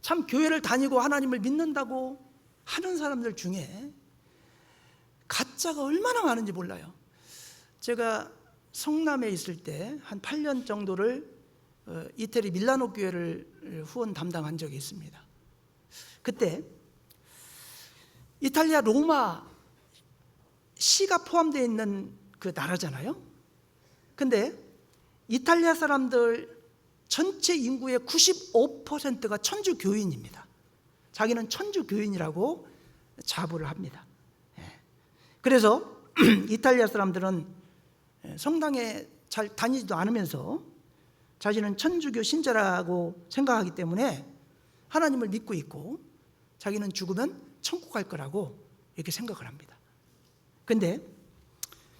참 교회를 다니고 하나님을 믿는다고 하는 사람들 중에 가짜가 얼마나 많은지 몰라요. 제가 성남에 있을 때 한 8년 정도를 이태리 밀라노 교회를 후원 담당한 적이 있습니다. 그때 이탈리아 로마 시가 포함되어 있는 그 나라잖아요. 근데 이탈리아 사람들 전체 인구의 95%가 천주교인입니다. 자기는 천주교인이라고 자부를 합니다. 그래서 이탈리아 사람들은 성당에 잘 다니지도 않으면서 자신은 천주교 신자라고 생각하기 때문에 하나님을 믿고 있고 자기는 죽으면 천국 갈 거라고 이렇게 생각을 합니다. 근데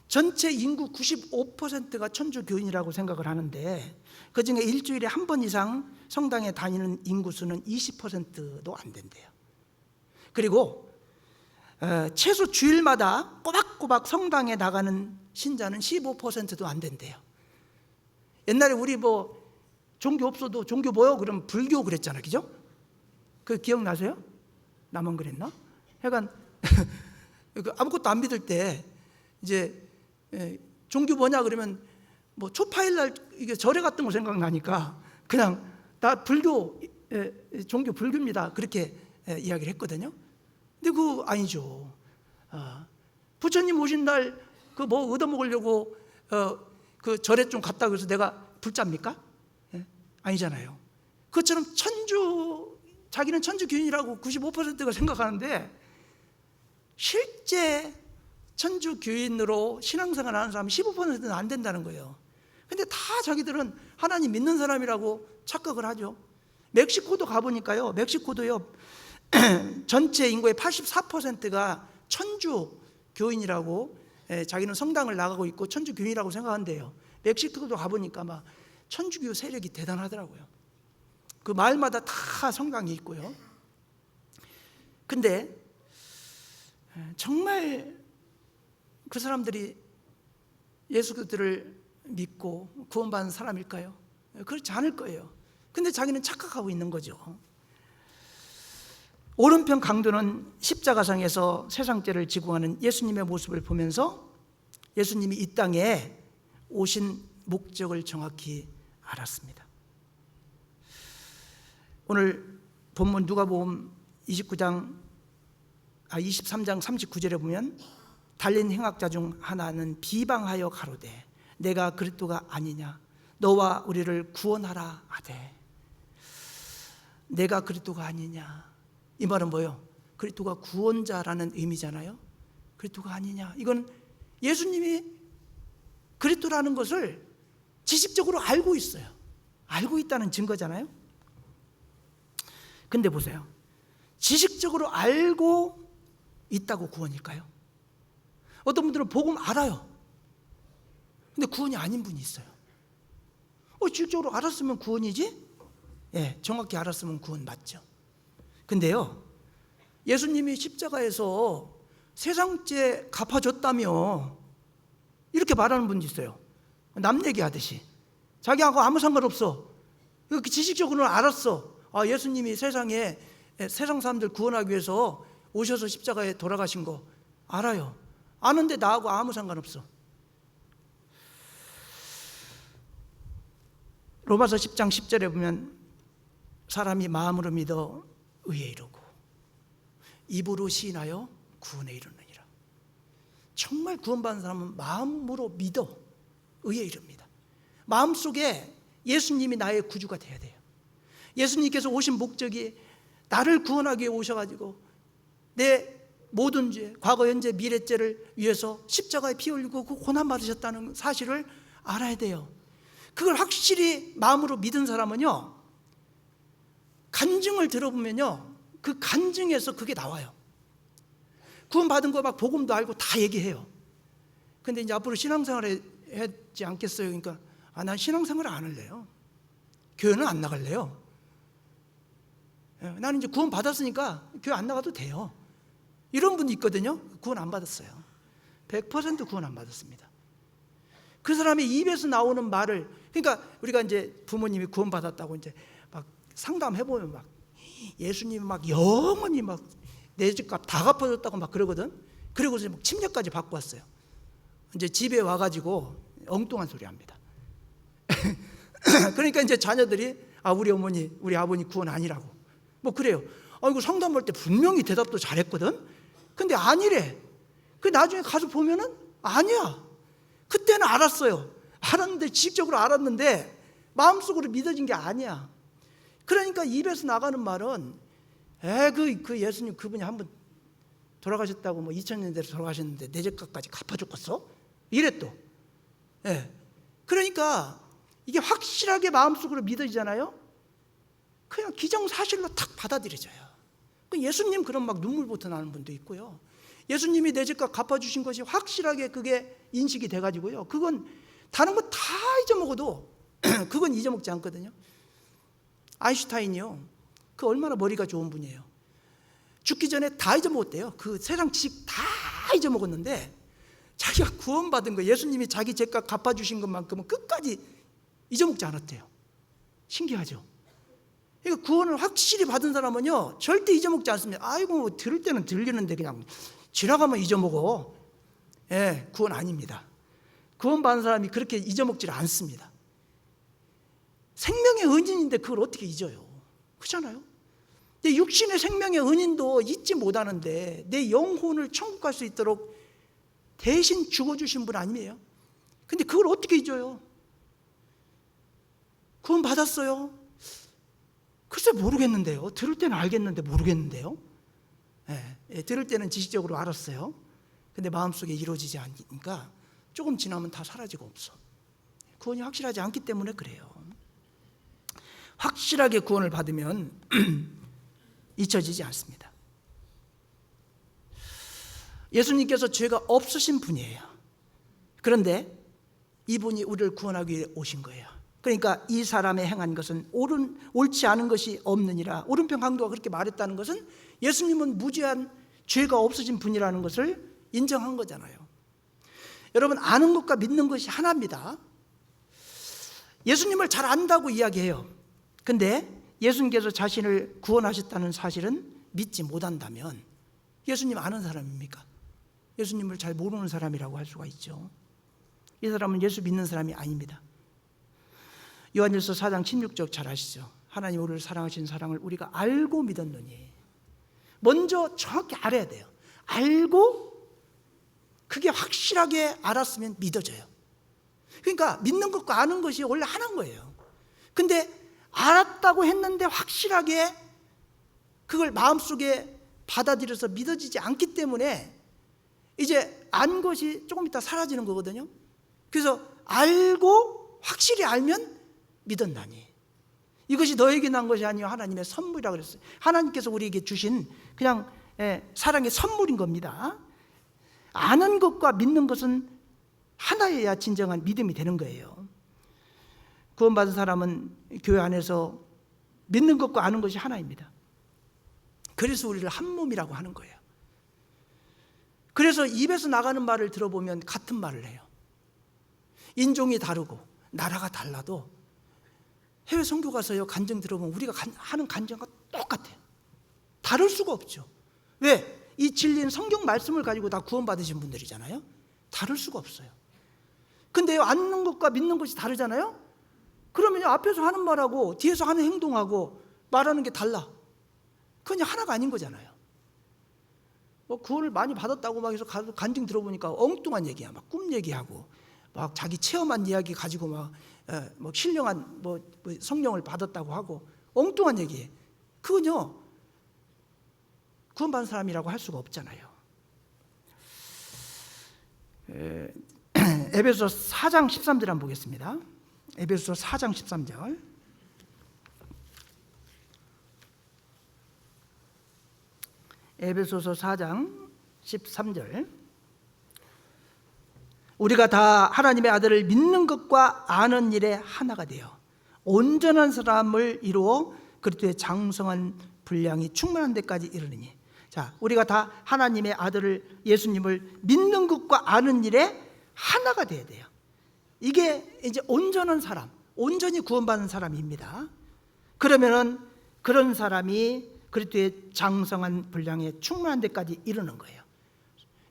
전체 인구 95%가 천주교인이라고 생각을 하는데 그중에 일주일에 한 번 이상 성당에 다니는 인구수는 20%도 안 된대요. 그리고 최소 주일마다 꼬박꼬박 성당에 나가는 신자는 15%도 안 된대요. 옛날에 우리 뭐 종교 없어도 종교 뭐요? 그럼 불교 그랬잖아요, 그죠? 그 기억나세요? 나만 그랬나? 하여간 아무것도 안 믿을 때 이제 종교 뭐냐 그러면 뭐 초파일날 이게 절에 갔던 거 생각나니까 그냥 나 불교 종교 불교입니다 그렇게 이야기를 했거든요. 근데 그거 아니죠. 부처님 오신 날 그 뭐 얻어먹으려고 그 절에 좀 갔다 그래서 내가 불자입니까? 아니잖아요. 그것처럼 자기는 천주교인이라고 95%가 생각하는데 실제 천주교인으로 신앙생활 하는 사람이 15%는 안 된다는 거예요. 근데 다 자기들은 하나님 믿는 사람이라고 착각을 하죠. 멕시코도 가보니까요, 멕시코도요 전체 인구의 84%가 천주교인이라고 자기는 성당을 나가고 있고 천주교인이라고 생각한대요. 멕시코도 가보니까 막 천주교 세력이 대단하더라고요. 그 마을마다 다 성당이 있고요. 근데 정말 그 사람들이 예수 그리스도를 믿고 구원받은 사람일까요? 그렇지 않을 거예요. 근데 자기는 착각하고 있는 거죠. 오른편 강도는 십자가상에서 세상죄를 지고 가는 예수님의 모습을 보면서 예수님이 이 땅에 오신 목적을 정확히 알았습니다. 오늘 본문 누가복음 23장 39절에 보면 달린 행악자 중 하나는 비방하여 가로되 내가 그리스도가 아니냐 너와 우리를 구원하라 하되, 내가 그리스도가 아니냐 이 말은 뭐예요? 그리스도가 구원자라는 의미잖아요. 그리스도가 아니냐, 이건 예수님이 그리스도라는 것을 지식적으로 알고 있어요. 알고 있다는 증거잖아요. 근데 보세요, 지식적으로 알고 있다고 구원일까요? 어떤 분들은 복음 알아요. 근데 구원이 아닌 분이 있어요. 지식적으로 알았으면 구원이지? 예, 정확히 알았으면 구원 맞죠. 근데요, 예수님이 십자가에서 세상죄 갚아줬다며 이렇게 말하는 분도 있어요. 남 얘기하듯이 자기하고 아무 상관없어. 이렇게 지식적으로는 알았어. 예수님이 세상에 세상 사람들 구원하기 위해서 오셔서 십자가에 돌아가신 거 알아요. 아는데 나하고 아무 상관없어. 로마서 10장 10절에 보면 사람이 마음으로 믿어 의에 이르고 입으로 시인하여 구원에 이르느니라. 정말 구원받은 사람은 마음으로 믿어 의에 이릅니다. 마음속에 예수님이 나의 구주가 되어야 돼요. 예수님께서 오신 목적이 나를 구원하기 위해 오셔가지고 내 모든 죄, 과거, 현재, 미래죄를 위해서 십자가에 피 흘리고 그 고난 받으셨다는 사실을 알아야 돼요. 그걸 확실히 마음으로 믿은 사람은요, 간증을 들어보면요, 그 간증에서 그게 나와요. 구원받은 거 막 복음도 알고 다 얘기해요. 근데 이제 앞으로 신앙생활을 하지 않겠어요? 그러니까 난 신앙생활을 안 할래요. 교회는 안 나갈래요. 나는 이제 구원 받았으니까 교회 안 나가도 돼요. 이런 분이 있거든요. 구원 안 받았어요. 100% 구원 안 받았습니다. 그 사람의 입에서 나오는 말을, 그러니까 우리가 이제 부모님이 구원 받았다고 이제 막 상담해 보면 막 예수님이 막 영원히 막 내 집값 다 갚아줬다고 막 그러거든. 그리고서 막 침례까지 받고 왔어요. 이제 집에 와가지고 엉뚱한 소리 합니다. 그러니까 이제 자녀들이 우리 어머니, 우리 아버님 구원 아니라고 뭐 그래요. 이거 상담할 때 분명히 대답도 잘했거든. 근데 아니래. 그 나중에 가서 보면은 아니야. 그때는 알았어요. 알았는데, 지식적으로 알았는데 마음속으로 믿어진 게 아니야. 그러니까 입에서 나가는 말은 그 예수님 그분이 한번 돌아가셨다고 뭐 2000년대로 돌아가셨는데 내 집값까지 갚아줬겠어? 이래 또. 그러니까 이게 확실하게 마음속으로 믿어지잖아요. 그냥 기정사실로 탁 받아들여져요. 예수님 그런 막 눈물부터 나는 분도 있고요. 예수님이 내 집값 갚아주신 것이 확실하게 그게 인식이 돼가지고요. 그건 다른 거 다 잊어먹어도 그건 잊어먹지 않거든요. 아인슈타인이요. 그 얼마나 머리가 좋은 분이에요. 죽기 전에 다 잊어먹었대요. 그 세상 지식 다 잊어먹었는데 자기가 구원받은 거, 예수님이 자기 죄값 갚아주신 것만큼은 끝까지 잊어먹지 않았대요. 신기하죠? 그러니까 구원을 확실히 받은 사람은요 절대 잊어먹지 않습니다. 아이고 들을 때는 들리는데 그냥 지나가면 잊어먹어. 구원 아닙니다. 구원받은 사람이 그렇게 잊어먹지를 않습니다. 생명의 은인인데 그걸 어떻게 잊어요? 그렇잖아요. 내 육신의 생명의 은인도 잊지 못하는데 내 영혼을 천국 갈 수 있도록 대신 죽어주신 분 아니에요? 근데 그걸 어떻게 잊어요? 구원 받았어요? 글쎄 모르겠는데요. 들을 때는 알겠는데 모르겠는데요. 들을 때는 지식적으로 알았어요. 근데 마음속에 이루어지지 않으니까 조금 지나면 다 사라지고 없어. 구원이 확실하지 않기 때문에 그래요. 확실하게 구원을 받으면 잊혀지지 않습니다. 예수님께서 죄가 없으신 분이에요. 그런데 이분이 우리를 구원하기 위해 오신 거예요. 그러니까 이 사람의 행한 것은 옳지 않은 것이 없느니라. 오른편 강도가 그렇게 말했다는 것은 예수님은 무죄한 죄가 없으신 분이라는 것을 인정한 거잖아요. 여러분, 아는 것과 믿는 것이 하나입니다. 예수님을 잘 안다고 이야기해요. 근데 예수님께서 자신을 구원하셨다는 사실은 믿지 못한다면 예수님 아는 사람입니까? 예수님을 잘 모르는 사람이라고 할 수가 있죠. 이 사람은 예수 믿는 사람이 아닙니다. 요한일서 4장 16절 잘 아시죠? 하나님 우리를 사랑하신 사랑을 우리가 알고 믿었느니. 먼저 정확히 알아야 돼요. 알고 그게 확실하게 알았으면 믿어져요. 그러니까 믿는 것과 아는 것이 원래 하나인 거예요. 근데 알았다고 했는데 확실하게 그걸 마음속에 받아들여서 믿어지지 않기 때문에 이제 안 것이 조금 있다 사라지는 거거든요. 그래서 알고 확실히 알면 믿었나니. 이것이 너에게 난 것이 아니요 하나님의 선물이라고 그랬어요. 하나님께서 우리에게 주신 그냥 사랑의 선물인 겁니다. 아는 것과 믿는 것은 하나여야 진정한 믿음이 되는 거예요. 구원받은 사람은 교회 안에서 믿는 것과 아는 것이 하나입니다. 그래서 우리를 한 몸이라고 하는 거예요. 그래서 입에서 나가는 말을 들어보면 같은 말을 해요. 인종이 다르고 나라가 달라도 해외 선교 가서요 간증 들어보면 우리가 하는 간증과 똑같아요. 다를 수가 없죠. 왜? 이 진리인 성경 말씀을 가지고 다 구원받으신 분들이잖아요. 다를 수가 없어요. 근데 아는 것과 믿는 것이 다르잖아요. 그러면 앞에서 하는 말하고 뒤에서 하는 행동하고 말하는 게 달라. 그건 하나가 아닌 거잖아요. 뭐 구원을 많이 받았다고 막 해서 간증 들어보니까 엉뚱한 얘기야. 막 꿈 얘기하고 막 자기 체험한 이야기 가지고 막 신령한 뭐 성령을 받았다고 하고 엉뚱한 얘기예요. 그건요, 구원받은 사람이라고 할 수가 없잖아요. 에베소서 4장 13절 한번 보겠습니다. 에베소서 4장 13절. 에베소서 4장 13절. 우리가 다 하나님의 아들을 믿는 것과 아는 일에 하나가 되어 온전한 사람을 이루어 그리스도의 장성한 분량이 충만한 데까지 이르느니. 자, 우리가 다 하나님의 아들을, 예수님을 믿는 것과 아는 일에 하나가 돼야 돼요. 이게 이제 온전한 사람, 온전히 구원받은 사람입니다. 그러면은 그런 사람이 그리스도의 장성한 분량에 충만한 데까지 이르는 거예요.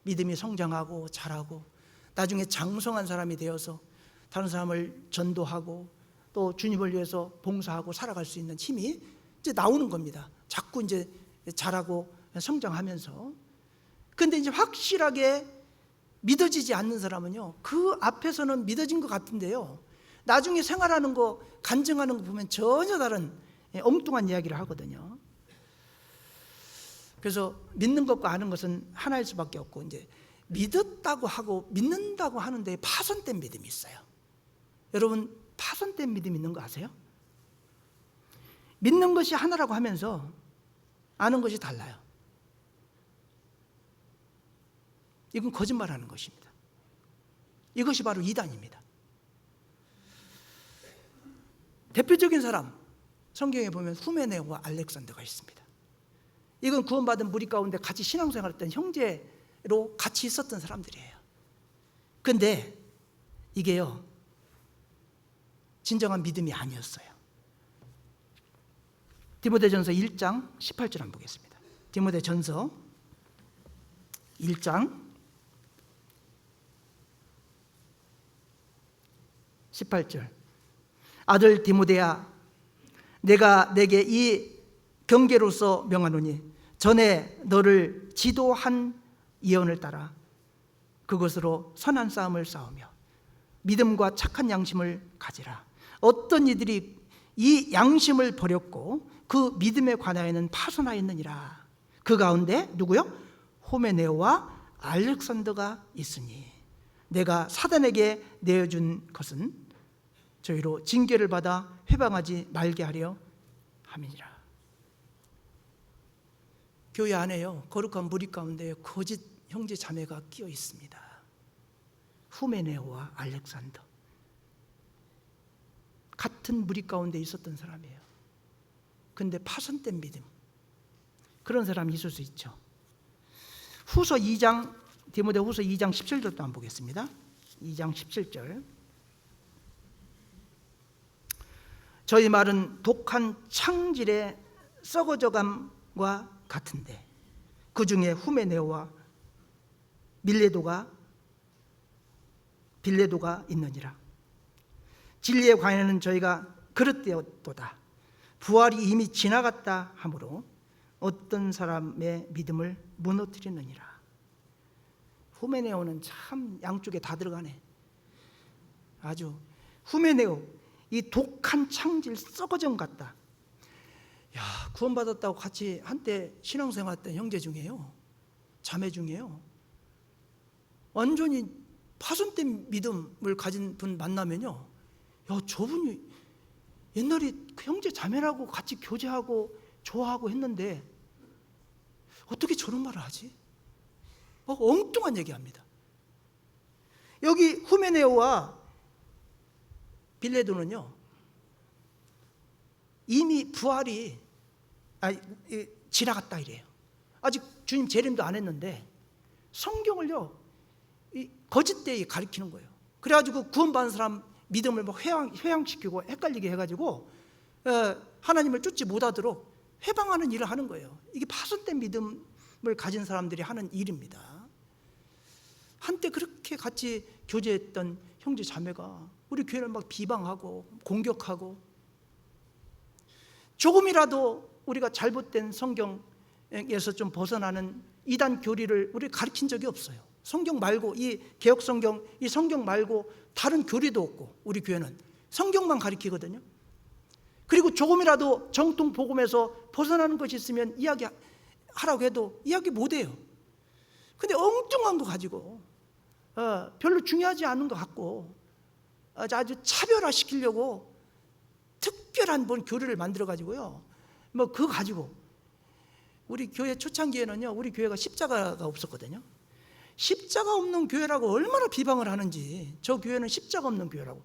믿음이 성장하고 자라고 나중에 장성한 사람이 되어서 다른 사람을 전도하고 또 주님을 위해서 봉사하고 살아갈 수 있는 힘이 이제 나오는 겁니다. 자꾸 이제 자라고 성장하면서. 근데 이제 확실하게 믿어지지 않는 사람은요, 그 앞에서는 믿어진 것 같은데요, 나중에 생활하는 거, 간증하는 거 보면 전혀 다른 엉뚱한 이야기를 하거든요. 그래서 믿는 것과 아는 것은 하나일 수밖에 없고, 이제 믿었다고 하고 믿는다고 하는데 파손된 믿음이 있어요. 여러분, 파손된 믿음 있는 거 아세요? 믿는 것이 하나라고 하면서 아는 것이 달라요. 이건 거짓말하는 것입니다. 이것이 바로 이단입니다. 대표적인 사람, 성경에 보면 후메네오와 알렉산더가 있습니다. 이건 구원받은 무리 가운데 같이 신앙생활했던 형제로 같이 있었던 사람들이에요. 근데 이게요, 진정한 믿음이 아니었어요. 디모데전서 1장 18절 한번 보겠습니다. 디모데전서 1장 18절. 아들 디모데야, 내가 내게 이 경계로서 명하노니 전에 너를 지도한 예언을 따라 그것으로 선한 싸움을 싸우며 믿음과 착한 양심을 가지라. 어떤 이들이 이 양심을 버렸고 그 믿음에 관하여는 파손하였느니라. 그 가운데 누구요? 호메네오와 알렉산더가 있으니 내가 사단에게 내어준 것은 저희로 징계를 받아 회방하지 말게 하려 함이니라. 교회 안에요, 거룩한 무리 가운데 거짓 형제 자매가 끼어 있습니다. 후메네오와 알렉산더, 같은 무리 가운데 있었던 사람이에요. 근데 파손된 믿음, 그런 사람이 있을 수 있죠. 후서 2장, 디모데 후서 2장 17절도 한번 보겠습니다. 2장 17절. 저희 말은 독한 창질의 썩어져감과 같은데 그 중에 후메네오와 빌레도가 있느니라. 진리에 관하여는 저희가 그릇되었도다. 부활이 이미 지나갔다 하므로 어떤 사람의 믿음을 무너뜨리느니라. 후메네오는 참 양쪽에 다 들어가네. 아주 후메네오, 이 독한 창질 썩어져 같다. 야, 구원받았다고 같이 한때 신앙생활했던 형제 중에요, 자매 중에요, 완전히 파손된 믿음을 가진 분 만나면요, 야, 저분이 옛날에 그 형제 자매라고 같이 교제하고 좋아하고 했는데 어떻게 저런 말을 하지? 엉뚱한 얘기합니다. 여기 후메네오와 빌레도는요, 이미 부활이 지나갔다 이래요. 아직 주님 재림도 안 했는데 성경을요, 거짓되이 가리키는 거예요. 그래가지고 구원받은 사람 믿음을 막 회양시키고 헷갈리게 해가지고 하나님을 쫓지 못하도록 회방하는 일을 하는 거예요. 이게 파손된 믿음을 가진 사람들이 하는 일입니다. 한때 그렇게 같이 교제했던 형제 자매가 우리 교회를 막 비방하고 공격하고, 조금이라도 우리가 잘못된 성경에서 좀 벗어나는 이단 교리를 우리 가르친 적이 없어요. 성경 말고, 이 개혁 성경, 이 성경 말고 다른 교리도 없고, 우리 교회는 성경만 가르치거든요. 그리고 조금이라도 정통 복음에서 벗어나는 것이 있으면 이야기하라고 해도 이야기 못해요. 근데 엉뚱한 거 가지고 별로 중요하지 않은 것 같고 아주 차별화시키려고 특별한 뭔 교리를 만들어 가지고요, 뭐 그거 가지고 우리 교회 초창기에는요, 우리 교회가 십자가가 없었거든요. 십자가 없는 교회라고 얼마나 비방을 하는지. 저 교회는 십자가 없는 교회라고.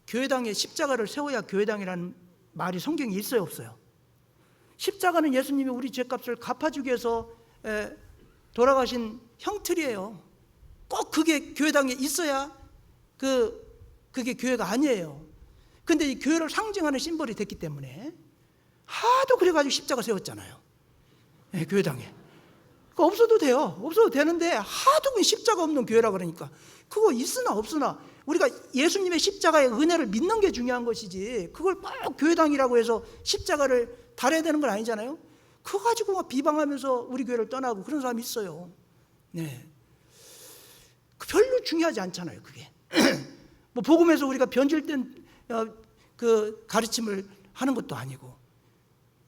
교회당에 십자가를 세워야 교회당이라는 말이 성경에 있어요, 없어요? 십자가는 예수님이 우리 죄값을 갚아주기 위해서 돌아가신 형틀이에요. 꼭 그게 교회당에 있어야 그게 교회가 아니에요. 근데 이 교회를 상징하는 심벌이 됐기 때문에 하도 그래가지고 십자가 세웠잖아요. 네, 교회당에. 그거 없어도 돼요. 없어도 되는데 하도 십자가 없는 교회라 그러니까 그거 있으나 없으나 우리가 예수님의 십자가의 은혜를 믿는 게 중요한 것이지, 그걸 꼭 교회당이라고 해서 십자가를 달아야 되는 건 아니잖아요. 그거 가지고 막 비방하면서 우리 교회를 떠나고 그런 사람이 있어요. 네. 별로 중요하지 않잖아요, 그게. 뭐 복음에서 우리가 변질된 그 가르침을 하는 것도 아니고.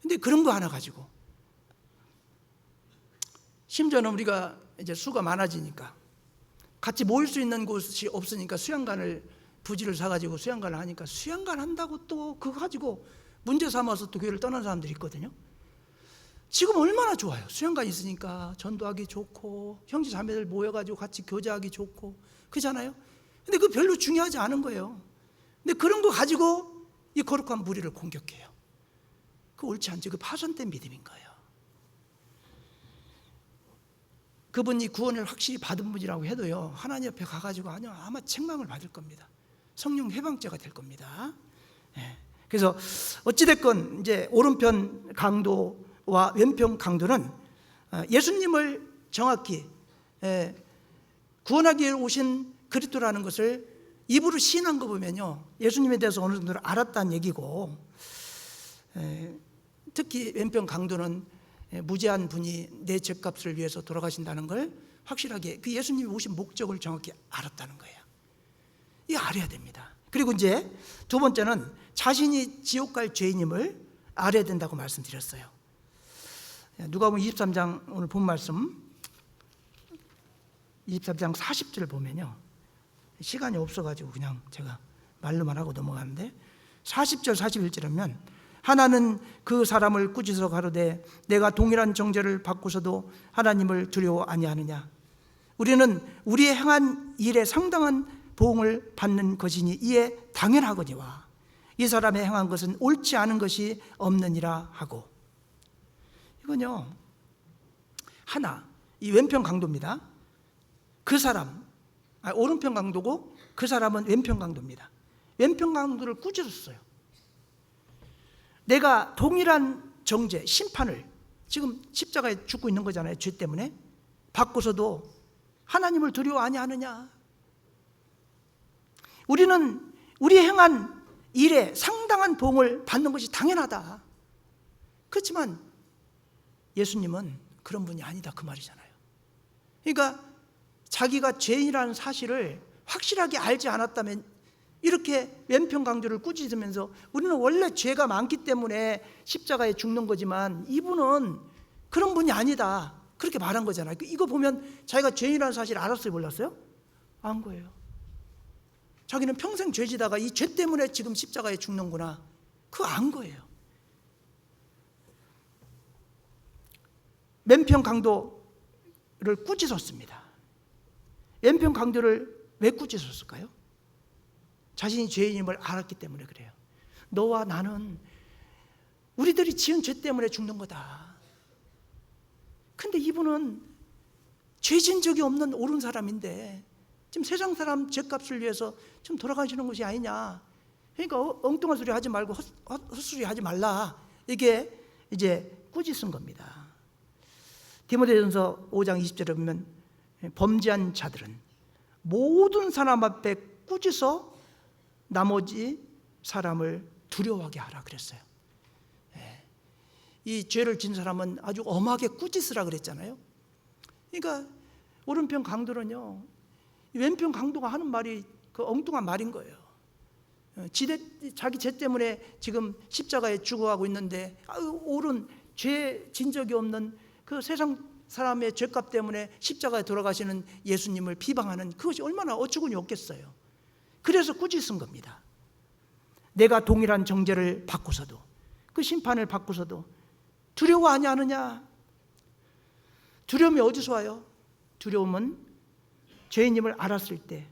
근데 그런 거 하나 가지고, 심지어는 우리가 이제 수가 많아지니까 같이 모일 수 있는 곳이 없으니까 수양관을, 부지를 사가지고 수양관을 하니까 수양관 한다고 또 그거 가지고 문제 삼아서 또 교회를 떠난 사람들이 있거든요. 지금 얼마나 좋아요. 수양관 있으니까 전도하기 좋고 형제 자매들 모여가지고 같이 교제하기 좋고 그잖아요. 근데 그거 별로 중요하지 않은 거예요. 근데 그런 거 가지고 이 거룩한 무리를 공격해요. 그거 옳지 않죠. 그 파손된 믿음인 거예요. 그분이 구원을 확실히 받은 분이라고 해도요, 하나님 옆에 가가지고 아마 책망을 받을 겁니다. 성령 해방죄가 될 겁니다. 네. 그래서 어찌됐건 이제 오른편 강도와 왼편 강도는 예수님을 정확히 구원하기 위해 오신 그리스도라는 것을 입으로 시인한 거 보면요, 예수님에 대해서 어느 정도 알았다는 얘기고, 특히 왼편 강도는 무죄한 분이 내 죄값을 위해서 돌아가신다는 걸 확실하게, 그 예수님이 오신 목적을 정확히 알았다는 거예요. 이거 알아야 됩니다. 그리고 이제 두 번째는 자신이 지옥 갈 죄인임을 알아야 된다고 말씀드렸어요. 누가복음 23장 오늘 본 말씀 23장 40절 보면요, 시간이 없어가지고 그냥 제가 말로만 하고 넘어가는데 40절 41절 하면, 하나는 그 사람을 꾸짖어 가로되 내가 동일한 정죄를 받고서도 하나님을 두려워 아니하느냐. 우리는 우리의 행한 일에 상당한 보응을 받는 것이니 이에 당연하거니와 이 사람의 행한 것은 옳지 않은 것이 없느니라 하고. 이건요, 하나, 이 왼편 강도입니다. 그 사람, 오른편 강도고 그 사람은 왼편 강도입니다. 왼편 강도를 꾸짖었어요. 내가 동일한 정죄, 심판을 지금 십자가에 죽고 있는 거잖아요, 죄 때문에. 받고서도 하나님을 두려워 아니하느냐. 우리는 우리 행한 일에 상당한 보응을 받는 것이 당연하다. 그렇지만 예수님은 그런 분이 아니다, 그 말이잖아요. 그러니까 자기가 죄인이라는 사실을 확실하게 알지 않았다면 이렇게 왼편 강도를 꾸짖으면서 우리는 원래 죄가 많기 때문에 십자가에 죽는 거지만 이분은 그런 분이 아니다, 그렇게 말한 거잖아요. 이거 보면 자기가 죄인이라는 사실을 알았어요, 몰랐어요? 안 거예요. 자기는 평생 죄지다가 이 죄 때문에 지금 십자가에 죽는구나, 그거 안 거예요. 왼편 강도를 꾸짖었습니다. 왼편 강도를 왜 꾸짖었을까요? 자신이 죄인임을 알았기 때문에 그래요. 너와 나는 우리들이 지은 죄 때문에 죽는 거다. 근데 이분은 죄진 적이 없는 옳은 사람인데 지금 세상 사람 죄값을 위해서 좀 돌아가시는 것이 아니냐. 그러니까 엉뚱한 소리 하지 말고 헛소리 하지 말라. 이게 이제 꾸짖은 겁니다. 디모데전서 5장 20절에 보면 범죄한 자들은 모든 사람 앞에 꾸짖어 나머지 사람을 두려워하게 하라 그랬어요. 이 죄를 진 사람은 아주 엄하게 꾸짖으라 그랬잖아요. 그러니까 오른편 강도는요, 왼편 강도가 하는 말이 그 엉뚱한 말인 거예요. 자기 죄 때문에 지금 십자가에 죽어가고 있는데 옳은 죄 진 적이 없는 그 세상 사람의 죄값 때문에 십자가에 돌아가시는 예수님을 비방하는 그것이 얼마나 어처구니 없겠어요. 그래서 굳이 쓴 겁니다. 내가 동일한 정죄를 받고서도, 그 심판을 받고서도 두려워하지 않느냐? 두려움이 어디서 와요? 두려움은 죄인임을 알았을 때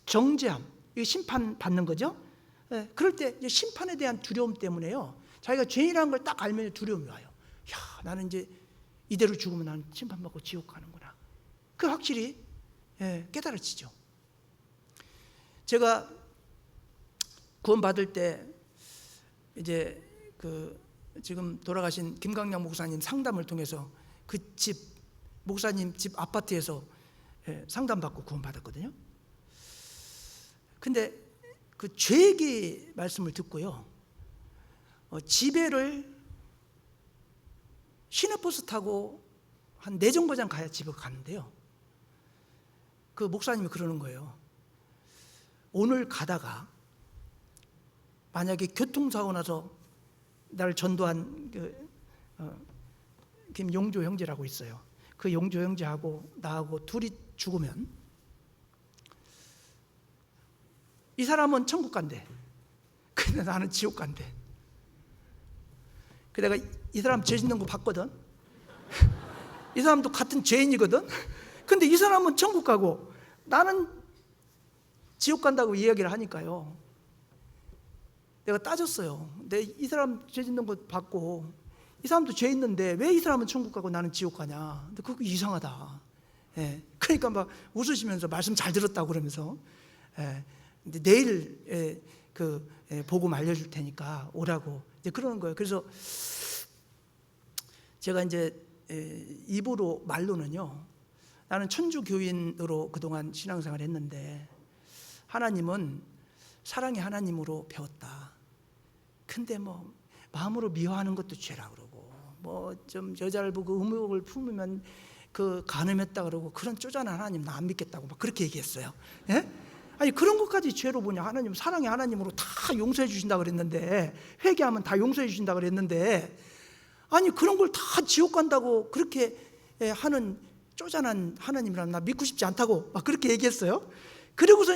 정죄함, 이거 심판 받는 거죠. 그럴 때 심판에 대한 두려움 때문에요, 자기가 죄인이라는 걸 딱 알면 두려움이 와요. 야, 나는 이제 이대로 죽으면 나는 심판받고 지옥 가는구나. 그 확실히 깨달아지죠. 제가 구원받을 때 이제 지금 돌아가신 김강량 목사님 상담을 통해서 그 목사님 집 아파트에서 상담받고 구원받았거든요. 근데 그 죄기 말씀을 듣고요, 집에를 시내버스 타고 한 4정거장 가야 집에 가는데요, 그 목사님이 그러는 거예요. 오늘 가다가 만약에 교통사고 나서 나를 전도한 김용조 형제라고 있어요. 그 용조 형제하고 나하고 둘이 죽으면 이 사람은 천국 간대. 근데 나는 지옥 간대. 그 내가 이 사람 죄 짓는 거 봤거든. 이 사람도 같은 죄인이거든. 근데 이 사람은 천국 가고 나는 지옥 간다고 이야기를 하니까요, 내가 따졌어요. 내 이 사람 죄 짓는 거 봤고 이 사람도 죄 있는데 왜 이 사람은 천국 가고 나는 지옥 가냐? 근데 그거 이상하다. 그러니까 막 웃으시면서 말씀 잘 들었다고 그러면서 근데 내일 복음 알려줄 테니까 오라고 이제 그러는 거예요. 그래서 제가 이제 입으로 말로는요, 나는 천주 교인으로 그동안 신앙생활을 했는데 하나님은 사랑의 하나님으로 배웠다. 근데 뭐 마음으로 미워하는 것도 죄라 그러고, 뭐 좀 여자를 보고 의욕을 품으면 그 간음했다 그러고, 그런 쪼잔한 하나님 나 안 믿겠다고 막 그렇게 얘기했어요. 아니 그런 것까지 죄로 보냐? 하나님 사랑의 하나님으로 다 용서해 주신다 그랬는데, 회개하면 다 용서해 주신다 그랬는데, 아니 그런 걸 다 지옥 간다고 그렇게 하는 쪼잔한 하나님이라면 나 믿고 싶지 않다고 막 그렇게 얘기했어요. 그러고서